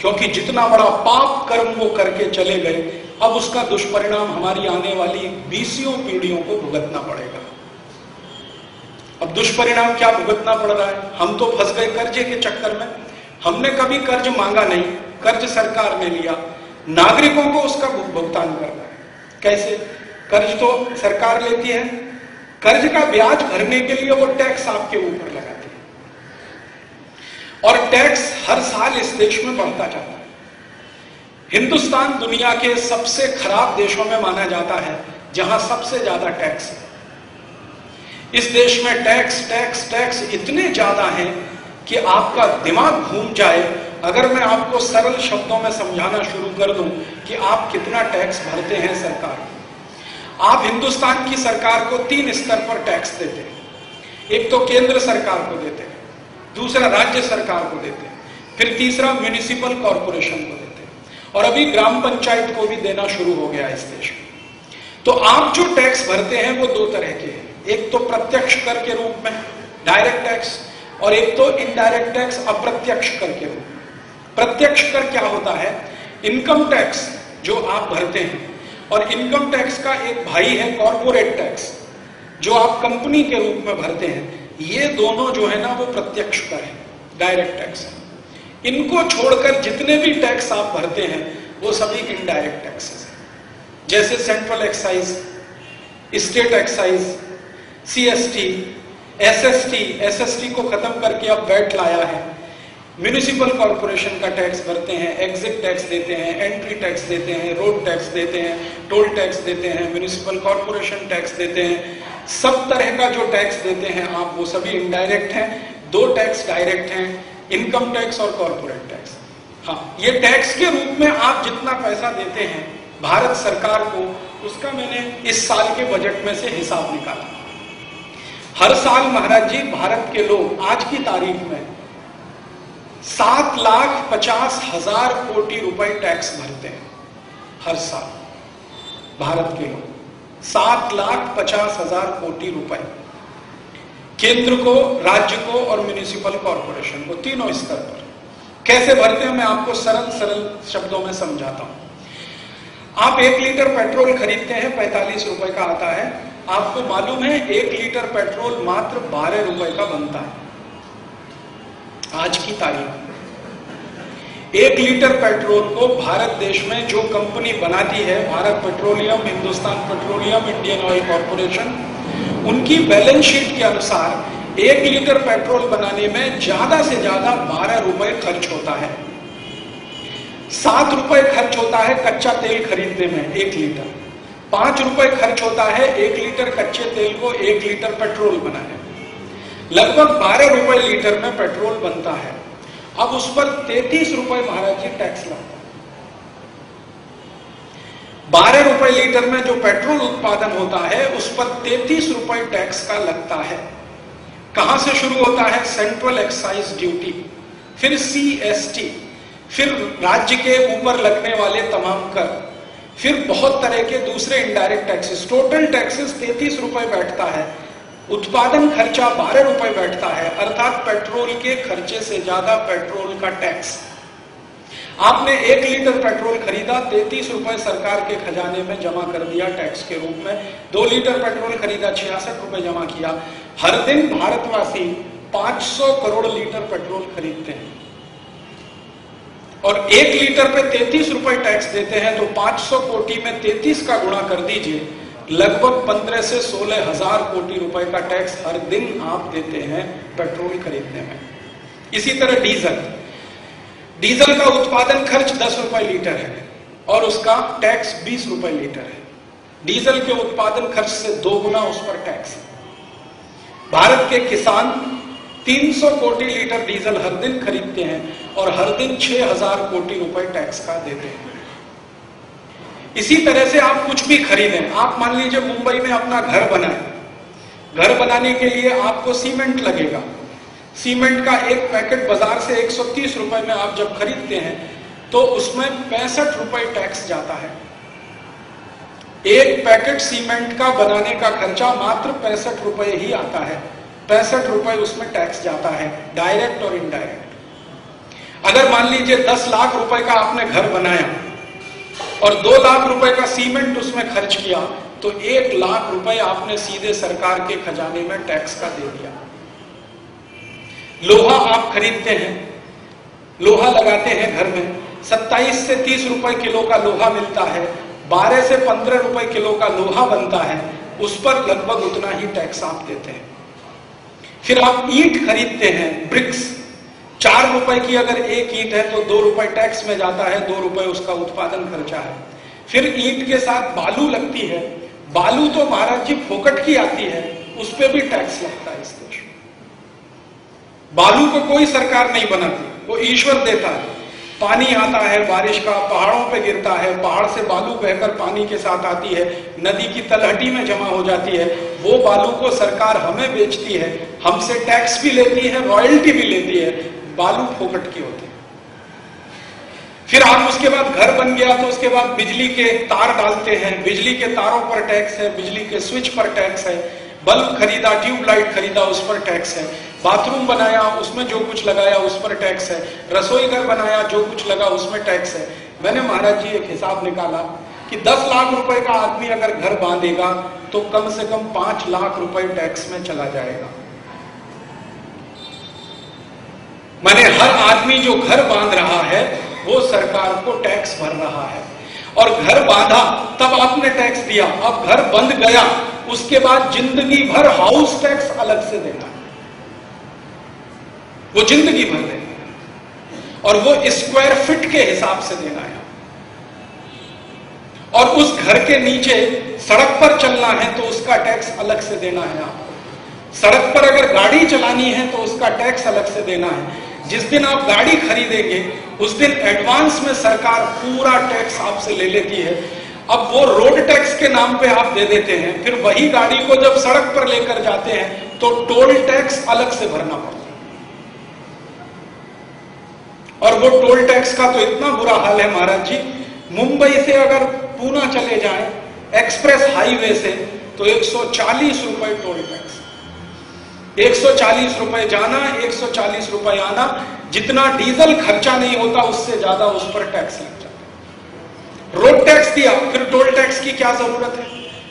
क्योंकि जितना बड़ा पाप कर्म वो करके चले गए, अब उसका दुष्परिणाम हमारी आने वाली 20 पीढ़ियों को भुगतना पड़ेगा। अब दुष्परिणाम क्या भुगतना पड़ रहा है? हम तो फंस गए कर्जे के चक्कर में। हमने कभी कर्ज मांगा नहीं, कर्ज सरकार ने लिया, नागरिकों को उसका भुगतान करना है। कैसे? कर्ज तो सरकार लेती है, कर्ज का ब्याज भरने के लिए वो टैक्स आपके ऊपर लगाती है, और टैक्स हर साल इस देश में बढ़ता जाता है। हिंदुस्तान दुनिया के सबसे खराब देशों में माना जाता है जहां सबसे ज्यादा टैक्स है। इस देश में टैक्स टैक्स टैक्स इतने ज्यादा हैं कि आपका दिमाग घूम जाए अगर मैं आपको सरल शब्दों में समझाना शुरू कर दूं कि आप कितना टैक्स भरते हैं सरकार। आप हिंदुस्तान की सरकार को 3 स्तर पर टैक्स देते हैं। एक तो केंद्र सरकार को देते हैं, दूसरा राज्य सरकार को देते हैं, फिर तीसरा म्युनिसिपल कॉर्पोरेशन को देते हैं, और अभी ग्राम पंचायत को भी देना शुरू हो गया इस देश में। तो आप जो टैक्स भरते हैं वो 2 तरह के हैं। एक तो प्रत्यक्ष कर के रूप में डायरेक्ट टैक्स, और एक तो इनडायरेक्ट टैक्स अप्रत्यक्ष कर के रूप में। प्रत्यक्ष कर क्या होता है? इनकम टैक्स जो आप भरते हैं, और इनकम टैक्स का एक भाई है कॉर्पोरेट टैक्स, जो आप कंपनी के रूप में भरते हैं, ये दोनों जो है ना वो प्रत्यक्ष कर है, डायरेक्ट टैक्स है। इनको छोड़कर जितने भी टैक्स आप भरते हैं वो सभी इनडायरेक्ट टैक्सेस हैं, जैसे central excise, state excise, CST, SST, SST को खत्म करके अब वैट लाया है, म्यूनिसिपल कॉर्पोरेशन का टैक्स भरते हैं, एग्जिट टैक्स देते हैं, एंट्री टैक्स देते हैं, रोड टैक्स देते हैं, टोल टैक्स देते हैं, म्यूनिसिपल कॉर्पोरेशन टैक्स देते हैं, सब तरह का जो टैक्स देते हैं आप वो सभी इनडायरेक्ट हैं। दो टैक्स डायरेक्ट हैं, इनकम टैक्स और कॉर्पोरेट टैक्स। हाँ, ये टैक्स के रूप में आप जितना पैसा देते हैं भारत सरकार को, उसका मैंने इस साल के बजट में से हिसाब निकाला। हर साल महाराज जी भारत के लोग आज की तारीख में 7,50,000 कोटि रुपए टैक्स भरते हैं। हर साल भारत के लोग 7,50,000 कोटि रुपए, केंद्र को, राज्य को और म्युनिसिपल कॉर्पोरेशन को, तीनों स्तर पर। कैसे भरते हैं मैं आपको सरल सरल शब्दों में समझाता हूं। आप 1 लीटर पेट्रोल खरीदते हैं, 45 रुपए का आता है। आपको मालूम है 1 लीटर पेट्रोल मात्र 12 रुपए का बनता है आज की तारीख में। 1 लीटर पेट्रोल को भारत देश में जो कंपनी बनाती है, Bharat petroleum, Hindustan petroleum, Indian oil corporation, उनकी बैलेंस शीट के अनुसार 1 लीटर पेट्रोल बनाने में ज्यादा से ज्यादा 12 रुपए खर्च होता है। 7 रुपए खर्च होता है कच्चा तेल खरीदने में 1 लीटर, 5 रुपए खर्च होता है 1 लीटर कच्चे तेल को 1 लीटर पेट्रोल बनाने में। लगभग 12 रुपए लीटर में पेट्रोल बनता है। अब उस पर 33 रुपए महाराज जी टैक्स लगता है। 12 रुपए लीटर में जो पेट्रोल उत्पादन होता है उस पर 33 रुपए टैक्स का लगता है। कहां से शुरू होता है? सेंट्रल एक्साइज ड्यूटी, फिर सीएसटी, फिर राज्य के ऊपर लगने वाले तमाम कर, फिर बहुत तरह के दूसरे इनडायरेक्ट टैक्सेस। टोटल टैक्सेस 33 रुपए बैठता है, उत्पादन खर्चा 12 रुपए बैठता है, अर्थात पेट्रोल के खर्चे से ज्यादा पेट्रोल का टैक्स। आपने 1 लीटर पेट्रोल खरीदा, 33 रुपए सरकार के खजाने में जमा कर दिया टैक्स के रूप में। 2 लीटर पेट्रोल खरीदा, 66 रुपए जमा किया। हर दिन भारतवासी 500 करोड़ लीटर पेट्रोल खरीदते हैं और 1 लीटर पे 33 रुपए टैक्स देते हैं, तो 500 कोटि में 33 का गुणा कर दीजिए, लगभग 15 से 16 हजार कोटि रुपए का टैक्स हर दिन आप देते हैं पेट्रोल खरीदने में। इसी तरह डीजल का उत्पादन खर्च 10 रुपए लीटर है और उसका टैक्स 20 रुपए लीटर है। डीजल के उत्पादन खर्च से 2 गुना उस पर टैक्स है। भारत के किसान 300 कोटि लीटर डीजल हर दिन खरीदते हैं और हर दिन 6,000 कोटि रुपए टैक्स का देते हैं। इसी तरह से आप कुछ भी खरीदें, आप मान लीजिए मुंबई में अपना घर बनाएं, घर बनाने के लिए आपको सीमेंट लगेगा। सीमेंट का एक पैकेट बाजार से 130 रुपए में आप जब खरीदते हैं तो उसमें 65 रुपए टैक्स जाता है। एक पैकेट सीमेंट का बनाने का खर्चा मात्र 65 रुपए ही आता है। 65 रुपए उसमें टैक्स जाता है, डायरेक्ट और इनडायरेक्ट। अगर मान लीजिए 10 लाख रुपए का आपने घर बनाया और 2 लाख रुपए का सीमेंट उसमें खर्च किया, तो 1 लाख रुपए आपने सीधे सरकार के खजाने में टैक्स का दे दिया। लोहा आप खरीदते हैं, लोहा लगाते हैं घर में, 27 से 30 रुपए किलो का लोहा मिलता है, 12 से 15 रुपए किलो का लोहा बनता है, उस पर लगभग उतना ही टैक्स आप देते हैं। फिर आप ईंट खरीदते हैं, ब्रिक्स, 4 रुपए की अगर एक ईंट है तो 2 रुपए टैक्स में जाता है, 2 रुपए उसका उत्पादन खर्चा है। फिर ईंट के साथ बालू लगती है, बालू तो महाराज जी फोकट की आती है, उस पर भी टैक्स लगता है इस देश में। बालू को कोई सरकार नहीं बनाती, वो ईश्वर देता है। पानी आता है बारिश का, पहाड़ों पे गिरता है, पहाड़ से बालू बहकर पानी के साथ आती है, नदी की तलहटी में जमा हो जाती है। वो बालू को सरकार हमें बेचती है, हमसे टैक्स भी लेती है, रॉयल्टी भी लेती है, बालू फोकट की होती है। फिर आप उसके बाद घर बन गया तो उसके बाद बिजली के तार डालते हैं, बिजली के तारों पर टैक्स है, बिजली के स्विच पर टैक्स है, बल्ब खरीदा, ट्यूबलाइट खरीदा, उस पर टैक्स है, बाथरूम बनाया, उसमें जो कुछ लगाया उस पर टैक्स है, रसोई घर बनाया, जो कुछ लगा उसमें टैक्स है। मैंने महाराज जी एक हिसाब निकाला कि 10 लाख रुपए का आदमी अगर घर बांधेगा तो कम से कम 5 लाख रुपए टैक्स में चला जाएगा। माने हर आदमी जो घर बांध रहा है वो सरकार को टैक्स भर रहा है, और घर बांधा तब आपने टैक्स दिया, अब घर बंद गया उसके बाद जिंदगी भर हाउस टैक्स अलग से देना है, वो जिंदगी भर देना है, और वो स्क्वायर फीट के हिसाब से देना है। और उस घर के नीचे सड़क पर चलना है तो उसका टैक्स अलग से देना है आपको। सड़क पर अगर गाड़ी चलानी है तो उसका टैक्स अलग से देना है। जिस दिन आप गाड़ी खरीदेंगे उस दिन एडवांस में सरकार पूरा टैक्स आपसे ले लेती है। अब वो रोड टैक्स के नाम पे आप दे देते हैं, फिर वही गाड़ी को जब सड़क पर लेकर जाते हैं तो टोल टैक्स अलग से भरना पड़ता है। और वो टोल टैक्स का तो इतना बुरा हाल है महाराज जी, मुंबई से अगर पूना चले जाएं एक्सप्रेस हाईवे से तो 140 रुपए टोल टैक्स, 140 रुपए जाना, 140 रुपए आना। जितना डीजल खर्चा नहीं होता उससे ज्यादा उस पर टैक्स लग जाता है। रोड टैक्स दिया, फिर टोल टैक्स की क्या जरूरत है?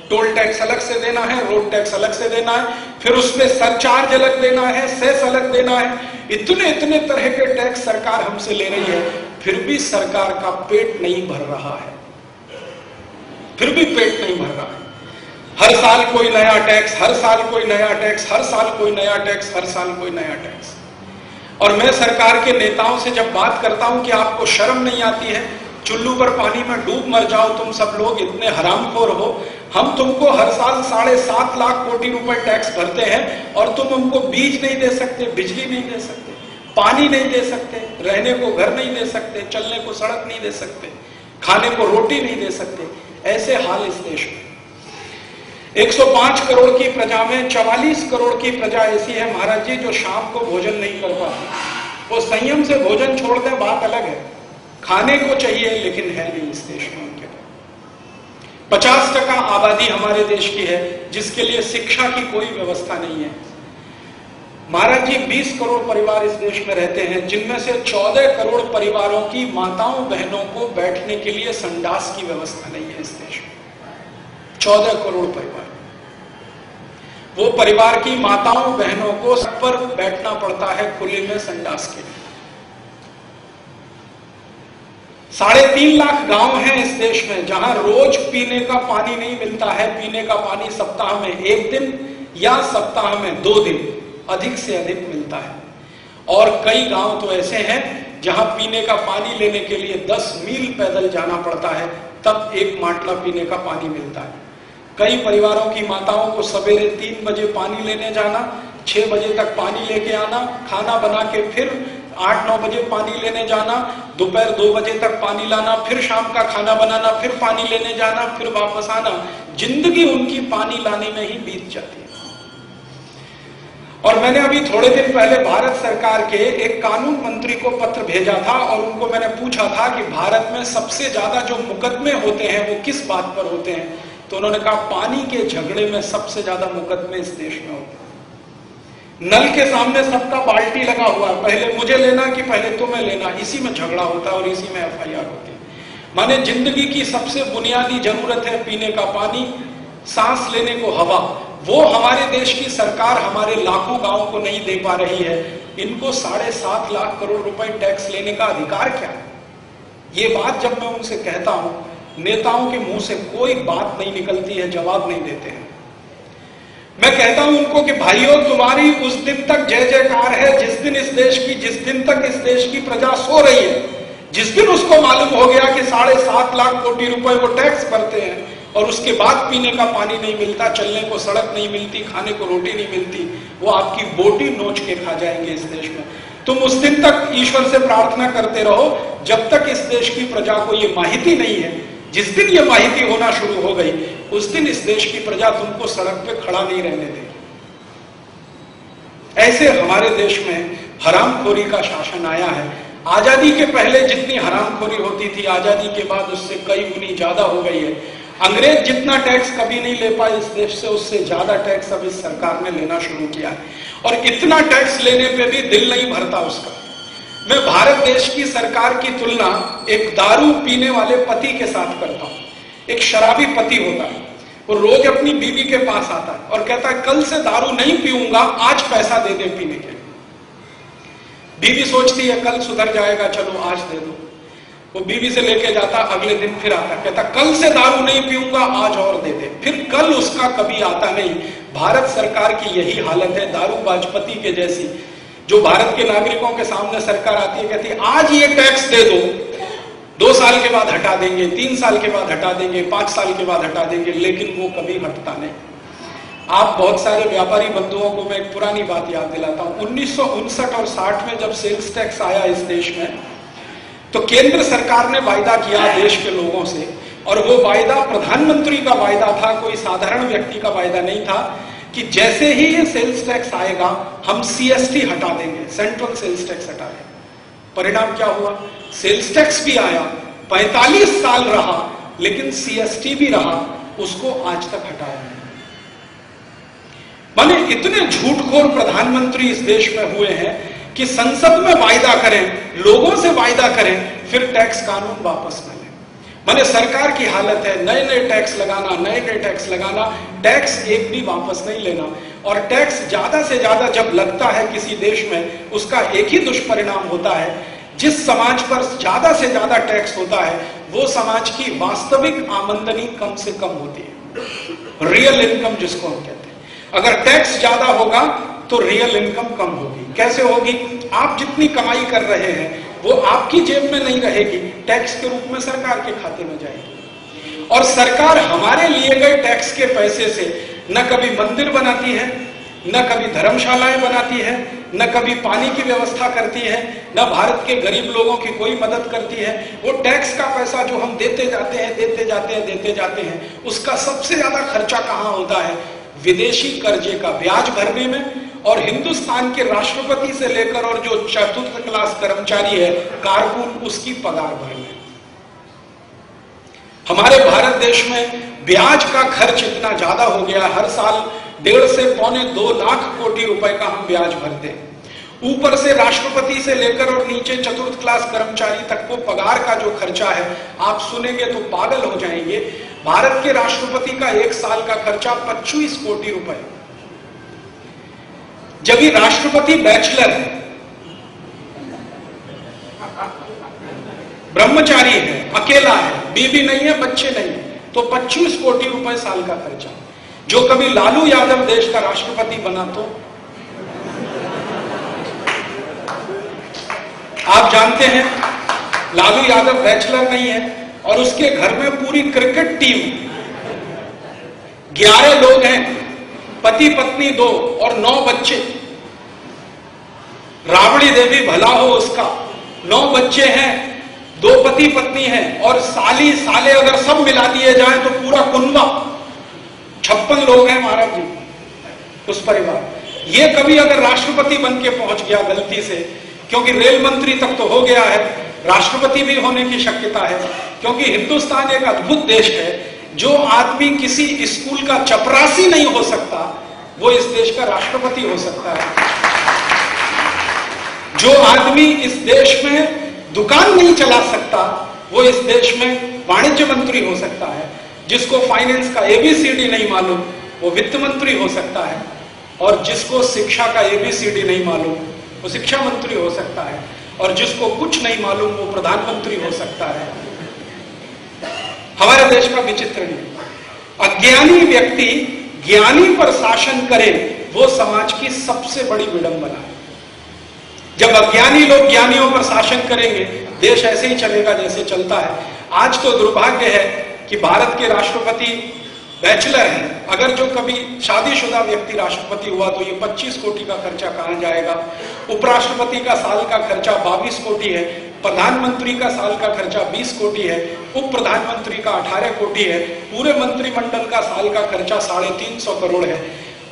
टोल टैक्स अलग से देना है, रोड टैक्स अलग से देना है, फिर उसमें सरचार्ज अलग देना है, सेस अलग देना है। इतने इतने तरह के टैक्स सरकार हमसे ले रही है, फिर भी सरकार का पेट नहीं भर रहा है, फिर भी पेट नहीं भर रहा है। हर साल कोई नया टैक्स, हर साल कोई नया टैक्स, हर साल कोई नया टैक्स, हर साल कोई नया टैक्स। और मैं सरकार के नेताओं से जब बात करता हूं कि आपको शर्म नहीं आती है, चुल्लू पर पानी में डूब मर जाओ तुम सब लोग, इतने हरामखोर हो, हम तुमको हर साल 7.5 लाख कोटी रुपए टैक्स भरते हैं और तुम हमको बीज नहीं दे सकते, बिजली नहीं दे सकते, पानी नहीं दे सकते, रहने को घर नहीं दे सकते, चलने को सड़क नहीं दे सकते, खाने को रोटी नहीं दे सकते। ऐसे हाल इस देश में। 105 करोड़ की प्रजा में 44 करोड़ की प्रजा ऐसी है महाराज जी जो शाम को भोजन नहीं कर पाती। वो संयम से भोजन छोड़ दें बात अलग है, खाने को चाहिए लेकिन है नहीं इस देश में उनके पास। 50% आबादी हमारे देश की है जिसके लिए शिक्षा की कोई व्यवस्था नहीं है। महाराज जी 20 करोड़ परिवार इस देश में रहते हैं, जिनमें से 14 करोड़ परिवारों की माताओं बहनों को बैठने के लिए संडास की व्यवस्था नहीं है इस देश में। 14 करोड़ परिवार, वो परिवार की माताओं बहनों को सब पर बैठना पड़ता है खुले में संडास के लिए। 3.5 लाख गांव हैं इस देश में जहां रोज पीने का पानी नहीं मिलता है। पीने का पानी सप्ताह में 1 दिन या सप्ताह में 2 दिन अधिक से अधिक मिलता है। और कई गांव तो ऐसे हैं जहां पीने का पानी लेने के लिए 10 मील पैदल जाना पड़ता है, तब एक माटला पीने का पानी मिलता है। कई परिवारों की माताओं को सवेरे 3 बजे पानी लेने जाना, 6 बजे तक पानी लेके आना, खाना बना के फिर 8-9 बजे पानी लेने जाना, दोपहर 2 बजे तक पानी लाना, फिर शाम का खाना बनाना, फिर पानी लेने जाना, फिर वापस आना। जिंदगी उनकी पानी लाने में ही बीत जाती है। और मैंने अभी थोड़े दिन पहले भारत सरकार के एक कानून मंत्री को पत्र भेजा था और उनको मैंने पूछा था कि भारत में सबसे ज्यादा जो मुकदमे होते हैं वो किस बात पर होते हैं, तो उन्होंने कहा पानी के झगड़े में सबसे ज्यादा मुकदमे इस देश में होते हैं। नल के सामने सबका बाल्टी लगा हुआ है, पहले मुझे लेना कि पहले तुम्हें लेना, इसी में झगड़ा होता है और इसी में FIR होती है। माने जिंदगी की सबसे बुनियादी जरूरत है पीने का पानी, सांस लेने को हवा, वो हमारे देश की सरकार हमारे लाखों गांवों को नहीं दे पा रही है। इनको 7.5 लाख करोड़ रुपए टैक्स लेने का अधिकार क्या है? ये बात जब मैं उनसे कहता हूं, नेताओं के मुंह से कोई बात नहीं निकलती है, जवाब नहीं देते हैं। मैं कहता हूं उनको कि भाइयों तुम्हारी उस दिन तक जय जयकार है जिस दिन तक इस देश की प्रजा सो रही है। जिस दिन उसको मालूम हो गया कि 7.5 लाख कोटी रुपए वो टैक्स भरते हैं और उसके बाद पीने का पानी नहीं मिलता, चलने को सड़क नहीं मिलती, खाने को रोटी नहीं मिलती, वो आपकी बोटी नोच के खा जाएंगे इस देश में। तुम उस दिन तक ईश्वर से प्रार्थना करते रहो जब तक इस देश की प्रजा को ये माहिती नहीं है। जिस दिन ये माहिती होना शुरू हो गई उस दिन इस देश की प्रजा तुमको सड़क पे खड़ा नहीं रहने देगी। ऐसे हमारे देश में हरामखोरी का शासन आया है। आजादी के पहले जितनी हरामखोरी होती थी, आजादी के बाद उससे कई गुनी ज्यादा हो गई है। अंग्रेज जितना टैक्स कभी नहीं ले पाए इस देश से, उससे ज्यादा टैक्स अब इस सरकार ने लेना शुरू किया है। और इतना टैक्स लेने पे भी दिल नहीं भरता उसका। मैं भारत देश की सरकार की तुलना एक दारू पीने वाले पति के साथ करता हूं। एक शराबी पति होता है, वो रोज अपनी बीवी के पास आता है और कहता है कल से दारू नहीं पीऊंगा, आज पैसा दे दे पीने के। बीवी सोचती है कल सुधर जाएगा, चलो आज दे दो। वो बीवी से लेके जाता, अगले दिन फिर आता, कहता कल से दारू नहीं पीऊंगा, आज और दे दे। फिर कल उसका कभी आता नहीं। भारत सरकार की यही हालत है, दारूबाज पति के जैसी, जो भारत के नागरिकों के सामने सरकार आती है, कहती है आज ये टैक्स दे दो, 2 साल के बाद हटा देंगे, 3 साल के बाद हटा देंगे, 5 साल के बाद हटा देंगे, लेकिन वो कभी हटता नहीं। आप बहुत सारे व्यापारी बंधुओं को मैं एक पुरानी बात याद दिलाता हूं। 1959 और 60 में जब सेल्स टैक्स आया इस देश में, तो केंद्र सरकार ने वायदा किया देश के लोगों से, और वो वायदा प्रधानमंत्री का वायदा था, कोई साधारण व्यक्ति का वायदा नहीं था, कि जैसे ही ये सेल्स टैक्स आएगा हम सीएसटी हटा देंगे, सेंट्रल सेल्स टैक्स हटा देंगे। परिणाम क्या हुआ? सेल्स टैक्स भी आया, 45 साल रहा, लेकिन सीएसटी भी रहा, उसको आज तक हटाया नहीं। माने इतने झूठखोर प्रधानमंत्री इस देश में हुए हैं कि संसद में वायदा करें, लोगों से वायदा करें, फिर टैक्स कानून वापस न लें। माने सरकार की हालत है नए नए टैक्स लगाना, नए नए टैक्स लगाना, टैक्स एक भी वापस नहीं लेना। और टैक्स ज्यादा से ज्यादा जब लगता है किसी देश में, उसका एक ही दुष्परिणाम होता है, जिस समाज पर ज्यादा से ज्यादा टैक्स होता है वो समाज की वास्तविक आमदनी कम से कम होती है, रियल इनकम जिसको हम कहते हैं। अगर टैक्स ज्यादा होगा तो रियल इनकम कम होगी। कैसे होगी? आप जितनी कमाई कर रहे हैं वो आपकी जेब में नहीं रहेगी, टैक्स के रूप में सरकार के खाते में जाएगी। और सरकार हमारे लिए गए टैक्स के पैसे से न कभी मंदिर बनाती है, न कभी धर्मशालाएं बनाती है, न कभी पानी की व्यवस्था करती है, न भारत के गरीब लोगों की कोई मदद करती है। वो टैक्स का पैसा जो हम देते जाते हैं, देते जाते हैं, देते जाते हैं, उसका सबसे ज्यादा खर्चा कहां होता है? विदेशी कर्जे का ब्याज भरने में, और हिंदुस्तान के राष्ट्रपति से लेकर और जो चतुर्थ क्लास कर्मचारी है, कारकुन, उसकी पगार भरने। हमारे भारत देश में ब्याज का खर्च इतना ज्यादा हो गया, हर साल 1.5 से पौने 2 लाख कोटि रुपए का हम ब्याज भरते हैं। ऊपर से राष्ट्रपति से लेकर और नीचे चतुर्थ क्लास कर्मचारी तक को पगार का जो खर्चा है, आप सुनेंगे तो पागल हो जाएंगे। भारत के राष्ट्रपति का 1 साल का खर्चा 25 कोटि रुपए। जब ये राष्ट्रपति बैचलर है, ब्रह्मचारी है, अकेला है, बीवी नहीं है, बच्चे नहीं है, तो 25 कोटि रुपए साल का खर्चा। जो कभी लालू यादव देश का राष्ट्रपति बना तो आप जानते हैं लालू यादव बैचलर नहीं है, और उसके घर में पूरी क्रिकेट टीम 11 लोग हैं, पति पत्नी 2 और 9 बच्चे। राबड़ी देवी भला हो उसका, 9 बच्चे हैं, 2 पति पत्नी हैं, और साली साले अगर सब मिला दिए जाएं तो पूरा कुनबा 56 लोग हैं महाराज जी उस परिवार। ये कभी अगर राष्ट्रपति बन के पहुंच गया गलती से, क्योंकि रेल मंत्री तक तो हो गया है, राष्ट्रपति भी होने की शक्यता है, क्योंकि हिंदुस्तान एक अद्भुत देश है। जो आदमी किसी स्कूल का चपरासी नहीं हो सकता, वो इस देश का राष्ट्रपति हो सकता है। जो आदमी इस देश में दुकान नहीं चला सकता, वो इस देश में वाणिज्य मंत्री हो सकता है। जिसको फाइनेंस का ABCD नहीं मालूम, वो वित्त मंत्री हो सकता है, और जिसको शिक्षा का ABCD नहीं मालूम, वो शिक्षा मंत्री हो सकता है, और जिसको कुछ नहीं मालूम, वो प्रधानमंत्री हो सकता है। हमारे देश का विचित्र नहीं। अज्ञानी व्यक्ति ज्ञानी पर शासन करे, वो समाज की सबसे बड़ी विडंबना है। जब अज्ञानी लोग ज्ञानियों पर शासन करेंगे, देश ऐसे ही चलेगा जैसे चलता है। आज तो दुर्भाग्य है कि भारत के राष्ट्रपति बैचलर हैं। अगर जो कभी शादीशुदा व्यक्ति राष्ट्रपति हुआ तो ये 25 कोटि का खर्चा कहां जाएगा? उपराष्ट्रपति का साल का खर्चा 22 कोटि है, प्रधानमंत्री का साल का खर्चा 20 कोटि है, उप प्रधानमंत्री का 18 कोटि है, पूरे मंत्रिमंडल का साल का खर्चा 350 करोड़ है।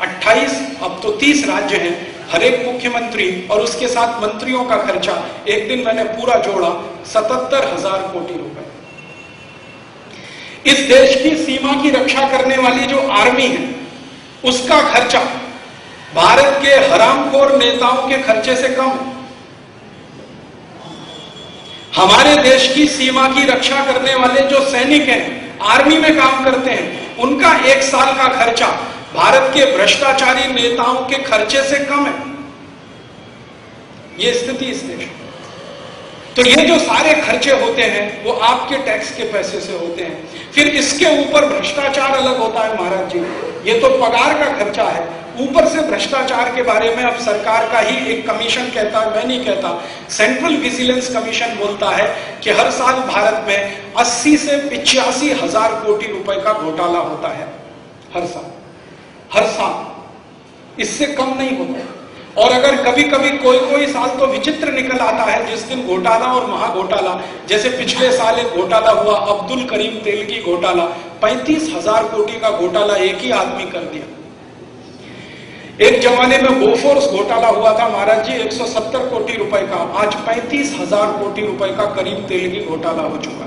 28 अब तो 30 राज्य हैं, हर एक मुख्यमंत्री और उसके साथ मंत्रियों का खर्चा, एक दिन मैंने पूरा जोड़ा, 77,000 कोटि रुपए। इस देश की सीमा की रक्षा करने वाली जो आर्मी है, उसका खर्चा भारत के हरामखोर नेताओं के खर्चे से कम है। हमारे देश की सीमा की रक्षा करने वाले जो सैनिक हैं, आर्मी में काम करते हैं, उनका 1 साल का खर्चा भारत के भ्रष्टाचारी नेताओं के खर्चे से कम है। ये स्थिति इस देश में। तो ये जो सारे खर्चे होते हैं वो आपके टैक्स के पैसे से होते हैं। फिर इसके ऊपर भ्रष्टाचार अलग होता है महाराज जी, ये तो पगार का खर्चा है, ऊपर से भ्रष्टाचार के बारे में अब सरकार का ही एक कमीशन कहता है, मैं नहीं कहता, सेंट्रल विजिलेंस कमीशन बोलता है कि हर साल भारत में 80 से 85 हजार कोटी रुपए का घोटाला होता है। हर साल इससे कम नहीं होता। और अगर कभी कभी कोई साल तो विचित्र निकल आता है, जिस दिन घोटाला और महाघोटाला, जैसे पिछले साल एक घोटाला हुआ अब्दुल करीम तेल की घोटाला, 35,000 कोटी का घोटाला एक ही आदमी कर दिया। एक जमाने में बोफोर्स घोटाला हुआ था महाराज जी, 170 कोटी रुपए का, आज 35,000 कोटी रुपए का करीब तेल की घोटाला हो चुका।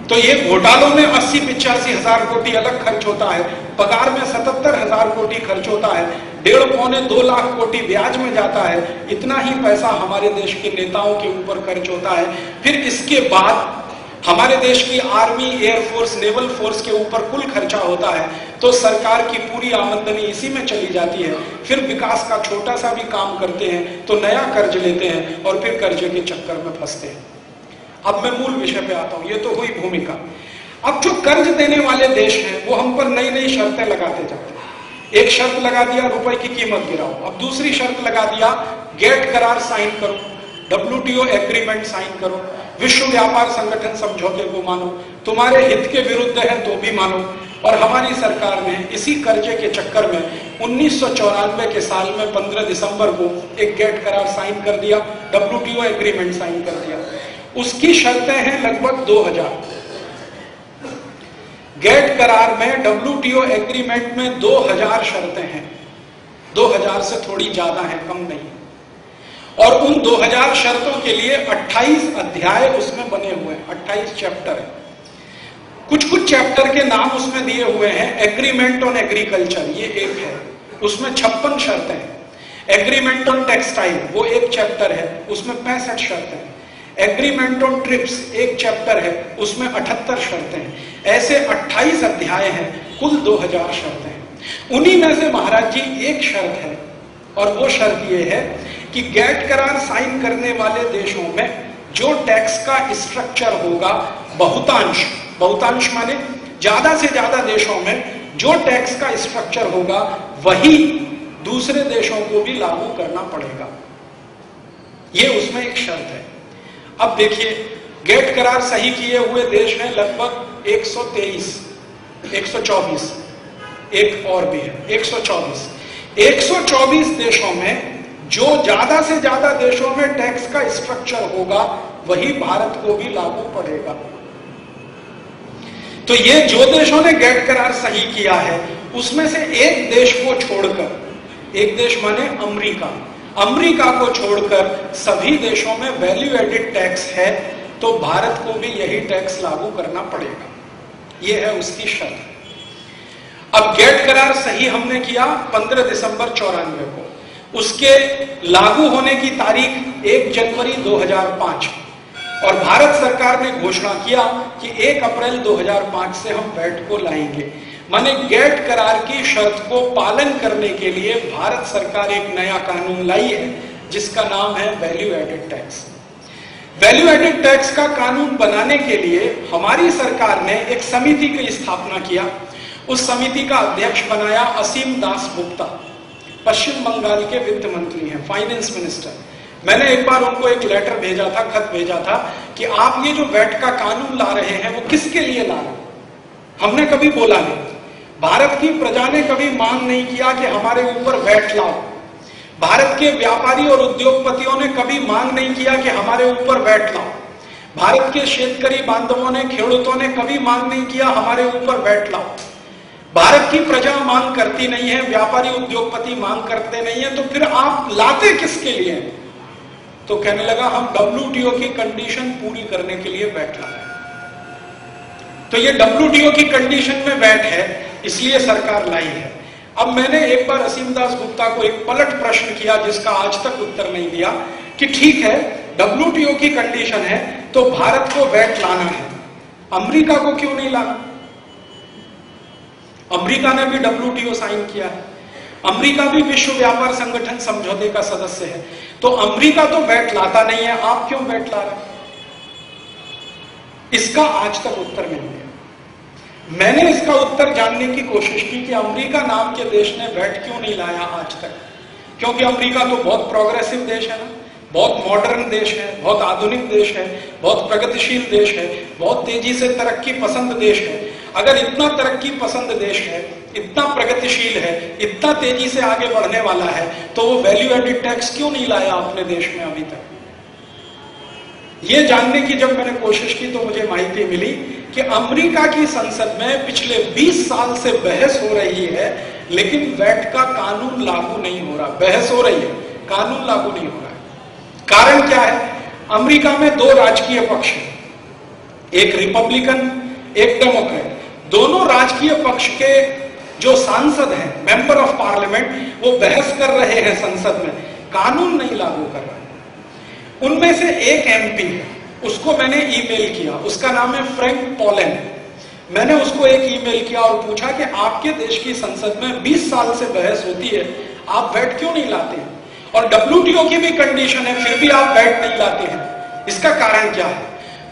तो ये घोटालों में 80-85 हजार कोटी अलग खर्च होता है, पगार में 77,000 कोटी खर्च होता है, 1.5-2 लाख कोटी ब्याज में जाता है। इतना ही पैसा हमारे देश के नेताओं के ऊपर खर्च होता है। फिर इसके बाद हमारे देश की आर्मी, एयरफोर्स, नेवल फोर्स के ऊपर कुल खर्चा होता है। तो सरकार की पूरी आमदनी इसी में चली जाती है। फिर विकास का छोटा सा भी काम करते हैं तो नया कर्ज लेते हैं और फिर कर्जे के चक्कर में फंसते हैं। अब मैं मूल विषय पे आता हूं, ये तो हुई भूमिका। अब जो कर्ज देने वाले देश हैं वो हम पर नई नई शर्तें लगाते जाते हैं। एक शर्त लगा दिया रुपए की कीमत गिराओ, अब दूसरी शर्त लगा दिया गेट करार साइन करो, WTO एग्रीमेंट साइन करो, विश्व व्यापार संगठन समझौते को मानो, तुम्हारे हित के विरुद्ध है तो भी मानो। और हमारी सरकार ने इसी कर्जे के चक्कर में 1994 के साल में 15 दिसंबर को एक गेट करार साइन कर दिया, WTO एग्रीमेंट साइन कर दिया। उसकी शर्तें हैं लगभग 2000। गेट करार में, WTO एग्रीमेंट में 2000 शर्तें हैं, 2000 से थोड़ी ज्यादा हैं, कम नहीं। और उन 2000 शर्तों के लिए 28 अध्याय उसमें बने हुए हैं, 28 चैप्टर है। कुछ चैप्टर के नाम उसमें दिए हुए हैं। एग्रीमेंट ऑन एग्रीकल्चर ये एक है, उसमें 56 शर्तें हैं। एग्रीमेंट ऑन टेक्सटाइल वो एक चैप्टर है, उसमें 65 शर्तें हैं। एग्रीमेंट ऑन ट्रिप्स एक चैप्टर है, उसमें 78 शर्तें हैं। ऐसे 28 अध्याय हैं, कुल 2000 शर्तें हैं। उन्हीं में से महाराज जी एक शर्त है, और वो शर्त ये है कि गेट करार साइन करने वाले देशों में जो टैक्स का स्ट्रक्चर होगा, बहुतांश माने ज्यादा से ज्यादा देशों में जो टैक्स का स्ट्रक्चर होगा वही दूसरे देशों को भी लागू करना पड़ेगा। ये उसमें एक शर्त है। अब देखिए, गेट करार सही किए हुए देश हैं लगभग 124, एक और भी है 124 देशों में जो ज्यादा से ज्यादा देशों में टैक्स का स्ट्रक्चर होगा वही भारत को भी लागू पड़ेगा। तो ये जो देशों ने गेट करार सही किया है उसमें से एक देश को छोड़कर, एक देश माने अमेरिका को छोड़कर सभी देशों में वैल्यू एडिड टैक्स है, तो भारत को भी यही टैक्स लागू करना पड़ेगा। यह है उसकी शर्त। अब गेट करार सही हमने किया 15 दिसंबर 94 को, उसके लागू होने की तारीख 1 जनवरी 2005, और भारत सरकार ने घोषणा किया कि 1 अप्रैल 2005 से हम वैट को लाएंगे। माने गेट करार की शर्त को पालन करने के लिए भारत सरकार एक नया कानून लाई है जिसका नाम है value added tax. Value added tax का कानून बनाने के लिए हमारी सरकार ने एक समिति की स्थापना किया। उस समिति का अध्यक्ष बनाया असीम दास गुप्ता, पश्चिम बंगाल के वित्त मंत्री हैं, फाइनेंस मिनिस्टर। मैंने एक बार उनको एक लेटर भेजा था, खत भेजा था कि आप ये जो वैट का कानून ला रहे हैं वो किसके लिए ला रहे हैं? हमने कभी बोला नहीं, भारत की प्रजा ने कभी मांग नहीं किया कि हमारे ऊपर वैट लाओ। भारत के व्यापारी और उद्योगपतियों ने कभी मांग नहीं किया कि हमारे ऊपर वैट लाओ। भारत के शेतकरी बांधवों ने, खेडूतों ने कभी मांग नहीं किया हमारे ऊपर वैट लाओ। भारत की प्रजा मांग करती नहीं है, व्यापारी उद्योगपति मांग करते नहीं है, तो फिर आप लाते किसके लिए? तो कहने लगा हम WTO की कंडीशन पूरी करने के लिए वैट लाते हैं। तो ये WTO की कंडीशन में वैट है, इसलिए सरकार लाई है। अब मैंने एक बार असीम दास गुप्ता को एक पलट प्रश्न किया जिसका आज तक उत्तर नहीं दिया कि ठीक है, WTO की कंडीशन है तो भारत को वैट लाना है, अमेरिका को क्यों नहीं लाना? अमेरिका ने भी WTO साइन किया है, अमेरिका भी विश्व व्यापार संगठन समझौते का सदस्य है, तो अमेरिका तो वैट लाता नहीं है, आप क्यों वैट ला रहे हैं? इसका आज तक उत्तर नहीं है। मैंने इसका उत्तर जानने की कोशिश की कि अमेरिका नाम के देश ने वैट क्यों नहीं लाया आज तक, क्योंकि अमेरिका तो बहुत प्रोग्रेसिव देश है ना, बहुत मॉडर्न देश है, बहुत आधुनिक देश है, बहुत प्रगतिशील देश है, बहुत तेजी से तरक्की पसंद देश है। अगर इतना तरक्की पसंद देश है, इतना प्रगतिशील है, इतना तेजी से आगे बढ़ने वाला है, तो वो वैल्यू एडिड टैक्स क्यों नहीं लाया अपने देश में अभी तक? ये जानने की जब मैंने कोशिश की तो मुझे माहिती मिली कि अमेरिका की संसद में पिछले 20 साल से बहस हो रही है, लेकिन वैट का कानून लागू नहीं हो रहा। बहस हो रही है, कानून लागू नहीं हो रहा है। कारण क्या है? अमेरिका में दो राजकीय पक्ष हैं, एक रिपब्लिकन, एक डेमोक्रेट। दोनों राजकीय पक्ष के जो सांसद हैं, मेंबर ऑफ पार्लियामेंट, वो बहस कर रहे हैं संसद में, कानून नहीं लागू कर रहे हैं। उनमें से एक MP है, उसको मैंने ईमेल किया, उसका नाम है फ्रैंक पॉलन। मैंने उसको एक ईमेल किया और पूछा कि आपके देश की संसद में 20 साल से बहस होती है, आप वैट क्यों नहीं लाते हैं? और WTO की भी कंडीशन है, फिर भी आप वैट नहीं लाते हैं, इसका कारण क्या है?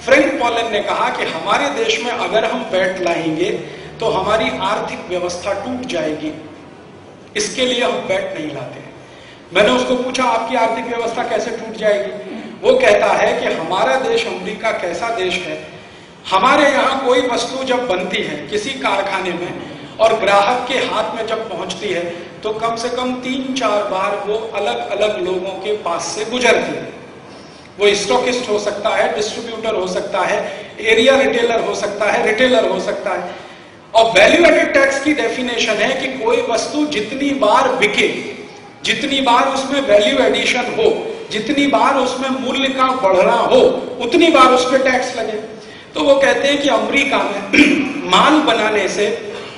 फ्रैंक पॉलन ने कहा कि हमारे देश में अगर हम वैट लाएंगे तो हमारी आर्थिक व्यवस्था टूट जाएगी, इसके लिए हम वैट नहीं लाते हैं। मैंने उसको पूछा आपकी आर्थिक व्यवस्था कैसे टूट जाएगी? वो कहता है कि हमारा देश अमेरिका कैसा देश है, हमारे यहाँ कोई वस्तु जब बनती है किसी कारखाने में और ग्राहक के हाथ में जब पहुंचती है तो कम से कम 3-4 बार वो अलग अलग लोगों के पास से गुजरती है। वो स्टॉकिस्ट हो सकता है, डिस्ट्रीब्यूटर हो सकता है, एरिया रिटेलर हो सकता है, रिटेलर हो सकता है। और वैल्यू एडेड टैक्स की डेफिनेशन है कि कोई वस्तु जितनी बार बिके, जितनी बार उसमें वैल्यू एडिशन हो, जितनी बार उसमें मूल्य का बढ़ना हो, उतनी बार उस पर टैक्स लगे। तो वो कहते हैं कि अमेरिका में माल बनाने से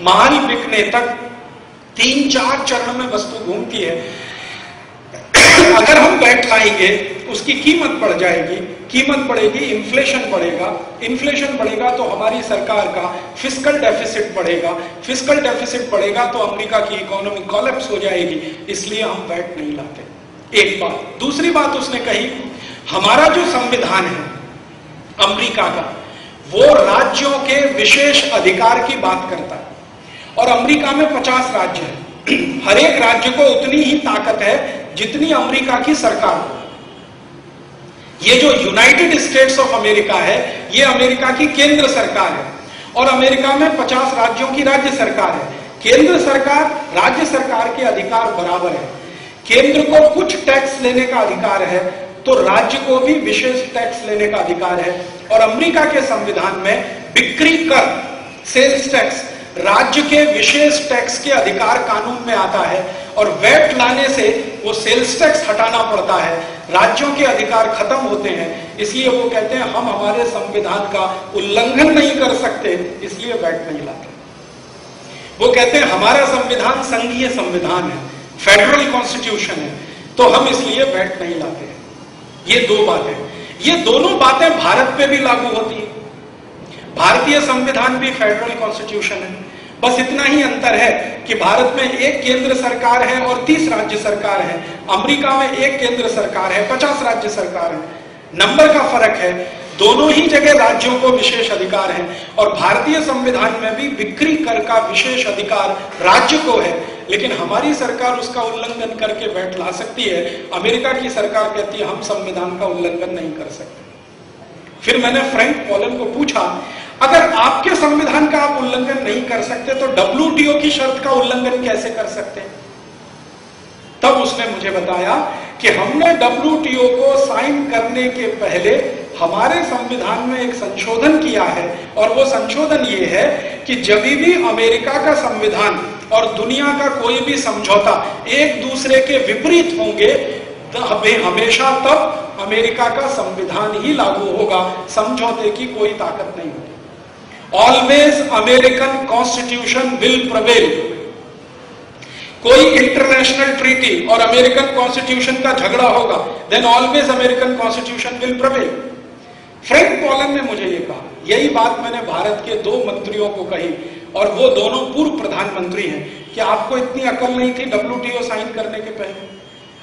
माल बिकने तक 3-4 चरण में वस्तु घूमती है। अगर हम वैट लाएंगे उसकी कीमत बढ़ जाएगी, कीमत बढ़ेगी, इन्फ्लेशन बढ़ेगा, इन्फ्लेशन बढ़ेगा तो हमारी सरकार का फिस्कल डेफिसिट बढ़ेगा, फिस्कल डेफिसिट बढ़ेगा तो अमेरिका की इकोनॉमी कोलैप्स हो जाएगी, इसलिए हम वैट नहीं लाते। एक बात। दूसरी बात उसने कही, हमारा जो संविधान है अमेरिका का, वो राज्यों के विशेष अधिकार की बात करता है और अमेरिका में 50 राज्य है। हर एक राज्य को उतनी ही ताकत है जितनी अमेरिका की सरकार को। ये जो यूनाइटेड स्टेट्स ऑफ अमेरिका है, ये अमेरिका की केंद्र सरकार है और अमेरिका में 50 राज्यों की राज्य सरकार है। केंद्र सरकार राज्य सरकार के अधिकार बराबर है। केंद्र को कुछ टैक्स लेने का अधिकार है तो राज्य को भी विशेष टैक्स लेने का अधिकार है। और अमेरिका के संविधान में बिक्री कर, सेल्स टैक्स, राज्य के विशेष टैक्स के अधिकार कानून में आता है और वैट लाने से वो सेल्स टैक्स हटाना पड़ता है, राज्यों के अधिकार खत्म होते हैं। इसलिए वो कहते हैं हम हमारे संविधान का उल्लंघन नहीं कर सकते, इसलिए वैट नहीं लाते। वो कहते हैं हमारा संविधान संघीय संविधान है, फेडरल कॉन्स्टिट्यूशन है, तो हम इसलिए वैट नहीं लाते हैं। ये दो बातें, ये दोनों बातें भारत पे भी लागू होती है। भारतीय संविधान भी फेडरल कॉन्स्टिट्यूशन है, बस इतना ही अंतर है कि भारत में एक केंद्र सरकार है और 30 राज्य सरकार है। अमेरिका में एक केंद्र सरकार है, 50 राज्य सरकार है। नंबर का फर्क है, दोनों ही जगह राज्यों को विशेष अधिकार है और भारतीय संविधान में भी बिक्री कर का विशेष अधिकार राज्य को है, लेकिन हमारी सरकार उसका उल्लंघन करके वैट ला सकती है। अमेरिका की सरकार कहती है हम संविधान का उल्लंघन नहीं कर सकते। फिर मैंने फ्रैंक पॉलन को पूछा, अगर आपके संविधान का आप उल्लंघन नहीं कर सकते तो WTO की शर्त का उल्लंघन कैसे कर सकते हैं? तब उसने मुझे बताया कि हमने WTO को साइन करने के पहले हमारे संविधान में एक संशोधन किया है और वो संशोधन ये है कि जब भी अमेरिका का संविधान और दुनिया का कोई भी समझौता एक दूसरे के विपरीत होंगे, हमेशा तब अमेरिका का संविधान ही लागू होगा, समझौते की कोई ताकत नहीं होगी। Always American constitution will prevail. कोई इंटरनेशनल ट्रीटी और अमेरिकन कॉन्स्टिट्यूशन का झगड़ा होगा, then always American constitution will prevail. Frank Pallone ने मुझे ये कहा, यही बात मैंने भारत के 2 मंत्रियों को कही, और वो दोनों पूर्व प्रधानमंत्री हैं, कि आपको इतनी अकल नहीं थी WTO साइन करने के पहले।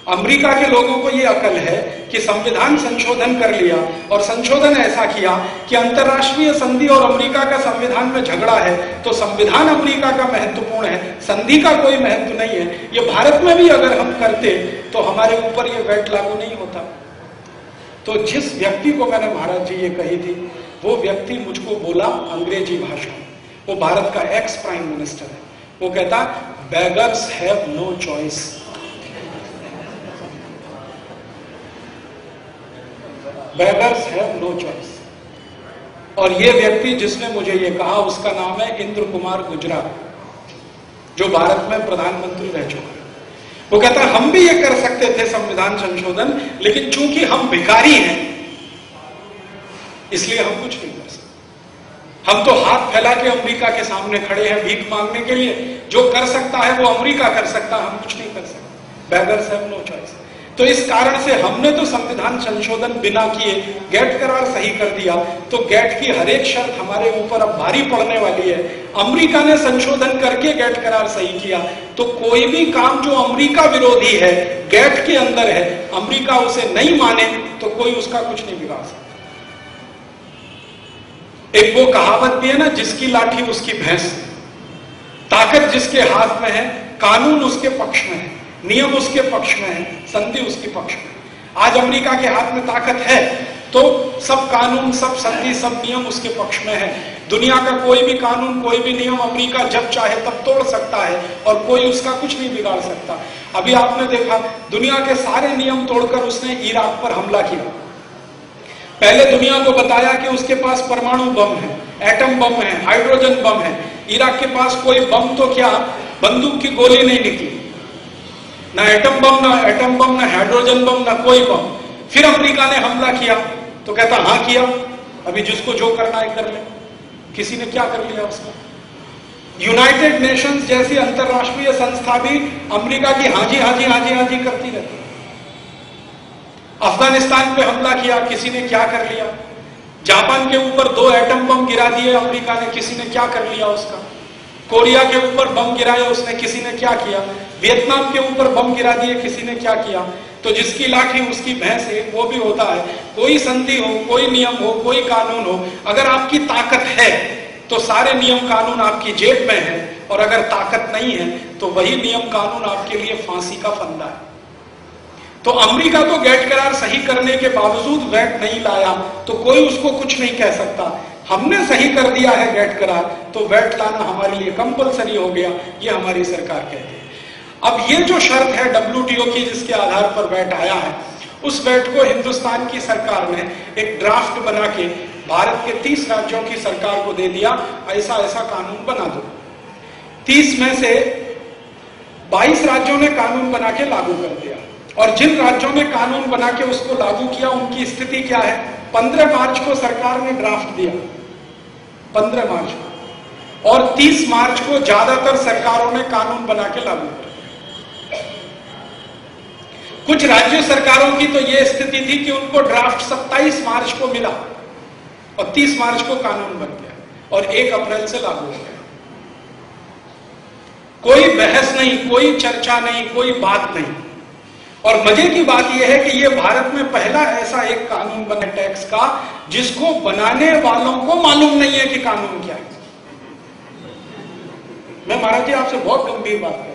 अमेरिका के लोगों को ये अकल है कि संविधान संशोधन कर लिया, और संशोधन ऐसा किया कि अंतर्राष्ट्रीय संधि और अमेरिका का संविधान में झगड़ा है, तो संविधान अमेरिका का महत्वपूर्ण है, संधि का कोई महत्व नहीं है। ये भारत में भी अगर हम करते तो हमारे ऊपर ये वैट लागू नहीं होता। तो जिस व्यक्ति को मैंने महाराज जी ये कही थी, वो व्यक्ति मुझको बोला अंग्रेजी भाषा में, वो भारत का एक्स प्राइम मिनिस्टर है, वो कहता beggars have no choice. Beggars have no choice. और ये व्यक्ति जिसने मुझे ये कहा, उसका नाम है इंद्र कुमार गुजराल, जो भारत में प्रधानमंत्री रह चुका है। वो कहता है हम भी ये कर सकते थे संविधान संशोधन, लेकिन चूंकि हम भिखारी हैं इसलिए हम कुछ नहीं कर सकते। हम तो हाथ फैला के अमेरिका के सामने खड़े हैं भीख मांगने के लिए। जो कर सकता है वो अमेरिका कर सकता है, हम कुछ नहीं कर सकते। Beggars have no choice. तो इस कारण से हमने तो संविधान संशोधन बिना किए गैट करार सही कर दिया, तो गैट की हर एक शर्त हमारे ऊपर अब भारी पड़ने वाली है। अमेरिका ने संशोधन करके गैट करार सही किया, तो कोई भी काम जो अमेरिका विरोधी है, गैट के अंदर है, अमेरिका उसे नहीं माने तो कोई उसका कुछ नहीं बिगाड़ सकता। एक वो कहावत भी है ना, जिसकी लाठी उसकी भैंस। ताकत जिसके हाथ में है, कानून उसके पक्ष में है, नियम उसके पक्ष में है, संधि उसके पक्ष में। आज अमेरिका के हाथ में ताकत है तो सब कानून, सब संधि, सब नियम उसके पक्ष में है। दुनिया का कोई भी कानून, कोई भी नियम अमेरिका जब चाहे तब तोड़ सकता है और कोई उसका कुछ नहीं बिगाड़ सकता। अभी आपने देखा, दुनिया के सारे नियम तोड़कर उसने इराक पर हमला किया। पहले दुनिया को बताया कि उसके पास परमाणु बम है, एटम बम है, हाइड्रोजन बम है। इराक के पास कोई बम तो क्या, बंदूक की गोली नहीं निकली, ना एटम बम, ना हाइड्रोजन बम, ना कोई बम। फिर अमेरिका ने हमला किया तो कहता हाँ किया, अभी जिसको जो करना है कर ले। किसी ने क्या कर लिया उसका? यूनाइटेड नेशंस जैसी अंतरराष्ट्रीय संस्था भी अमेरिका की हाजी हाजी हाजी हाजी करती रहती है। अफगानिस्तान पे हमला किया, किसी ने क्या कर लिया? जापान के ऊपर 2 एटम बम गिरा दिए अमेरिका ने, किसी ने क्या कर लिया उसका? कोरिया के ऊपर बम गिराया उसने, किसी ने क्या किया? वियतनाम के ऊपर बम गिरा दिए, किसी ने क्या किया? तो जिसकी लाठी उसकी भैंस है, वो भी होता है। कोई संधि हो, कोई नियम हो, कोई कानून हो, अगर आपकी ताकत है तो सारे नियम कानून आपकी जेब में है, और अगर ताकत नहीं है तो वही नियम कानून आपके लिए फांसी का फंदा है। तो अमेरिका तो गैट करार सही करने के बावजूद वैट नहीं लाया, तो कोई उसको कुछ नहीं कह सकता। हमने सही कर दिया है गैट करार, तो वैट लाना हमारे लिए कंपलसरी हो गया, ये हमारी सरकार कहती है। अब ये जो शर्त है WTO की, जिसके आधार पर वैट आया है, उस वैट को हिंदुस्तान की सरकार ने एक ड्राफ्ट बना के भारत के 30 राज्यों की सरकार को दे दिया, ऐसा ऐसा कानून बना दो। 30 में से 22 राज्यों ने कानून बना के लागू कर दिया, और जिन राज्यों ने कानून बना के उसको लागू किया उनकी स्थिति क्या है? 15 मार्च को सरकार ने ड्राफ्ट दिया, 15 मार्च को, और 30 मार्च को ज्यादातर सरकारों ने कानून बना के लागू किया। कुछ राज्य सरकारों की तो यह स्थिति थी कि उनको ड्राफ्ट 27 मार्च को मिला और 30 मार्च को कानून बन गया और 1 अप्रैल से लागू हो गया। कोई बहस नहीं, कोई चर्चा नहीं, कोई बात नहीं। और मजे की बात यह है कि यह भारत में पहला ऐसा एक कानून बना टैक्स का जिसको बनाने वालों को मालूम नहीं है कि कानून क्या है। मैं महाराज जी आपसे बहुत गंभीर बात कर रहा हूं,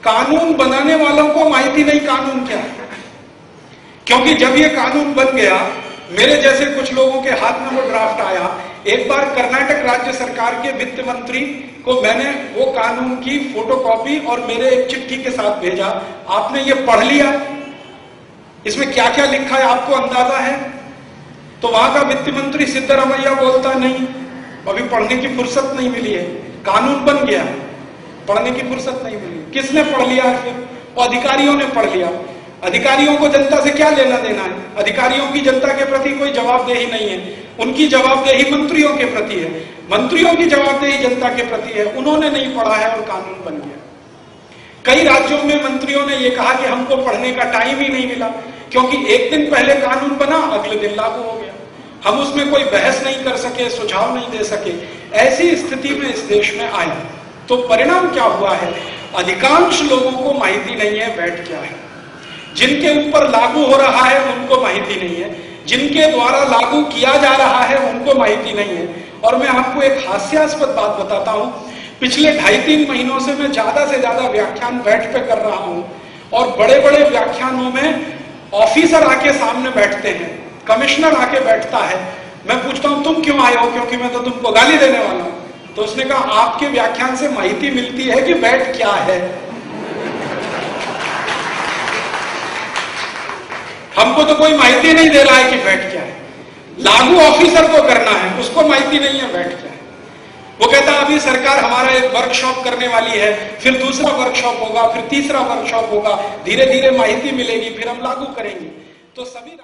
कानून बनाने वालों को माहिती नहीं कानून क्या है। क्योंकि जब ये कानून बन गया, मेरे जैसे कुछ लोगों के हाथ में वो ड्राफ्ट आया। एक बार कर्नाटक राज्य सरकार के वित्त मंत्री को मैंने वो कानून की फोटोकॉपी और मेरे एक चिट्ठी के साथ भेजा, आपने ये पढ़ लिया, इसमें क्या क्या लिखा है आपको अंदाजा है? तो वहां का वित्त मंत्री सिद्धरामैया बोलता नहीं, अभी पढ़ने की फुर्सत नहीं मिली है, कानून बन गया, पढ़ने की फुर्सत नहीं मिली। किसने पढ़ लिया? फिर वो अधिकारियों ने पढ़ लिया। अधिकारियों को जनता से क्या लेना देना है? अधिकारियों की जनता के प्रति कोई जवाबदेही नहीं है, उनकी जवाबदेही मंत्रियों के प्रति है, मंत्रियों की जवाबदेही जनता के प्रति है। उन्होंने नहीं पढ़ा है और कानून बन गया। कई राज्यों में मंत्रियों ने यह कहा कि हमको पढ़ने का टाइम ही नहीं मिला, क्योंकि एक दिन पहले कानून बना, अगले दिन लागू हो गया। हम उसमें कोई बहस नहीं कर सके, सुझाव नहीं दे सके। ऐसी स्थिति में इस देश में आई तो परिणाम क्या हुआ है? अधिकांश लोगों को माहिती नहीं है वैट क्या है। जिनके ऊपर लागू हो रहा है उनको माहिती नहीं है, जिनके द्वारा लागू किया जा रहा है उनको माहिती नहीं है। और मैं आपको एक हास्यास्पद बात बताता हूं, पिछले 2.5-3 महीनों से मैं ज्यादा से ज्यादा व्याख्यान वैट पे कर रहा हूं और बड़े बड़े व्याख्यानों में ऑफिसर आके सामने बैठते हैं, कमिश्नर आके बैठता है। मैं पूछता हूं तुम क्यों आए हो? क्योंकि मैं तो तुमको गाली देने वाला हूं। तो उसने कहा आपके व्याख्यान से माहिती मिलती है कि वैट क्या है। हमको तो कोई माहिती नहीं दे रहा है कि वैट क्या है। लागू ऑफिसर को करना है, उसको माहिती नहीं है वैट क्या है। वो कहता अभी सरकार हमारा एक वर्कशॉप करने वाली है, फिर दूसरा वर्कशॉप होगा, फिर तीसरा वर्कशॉप होगा, धीरे धीरे माहिती मिलेगी, फिर हम लागू करेंगे। तो सभी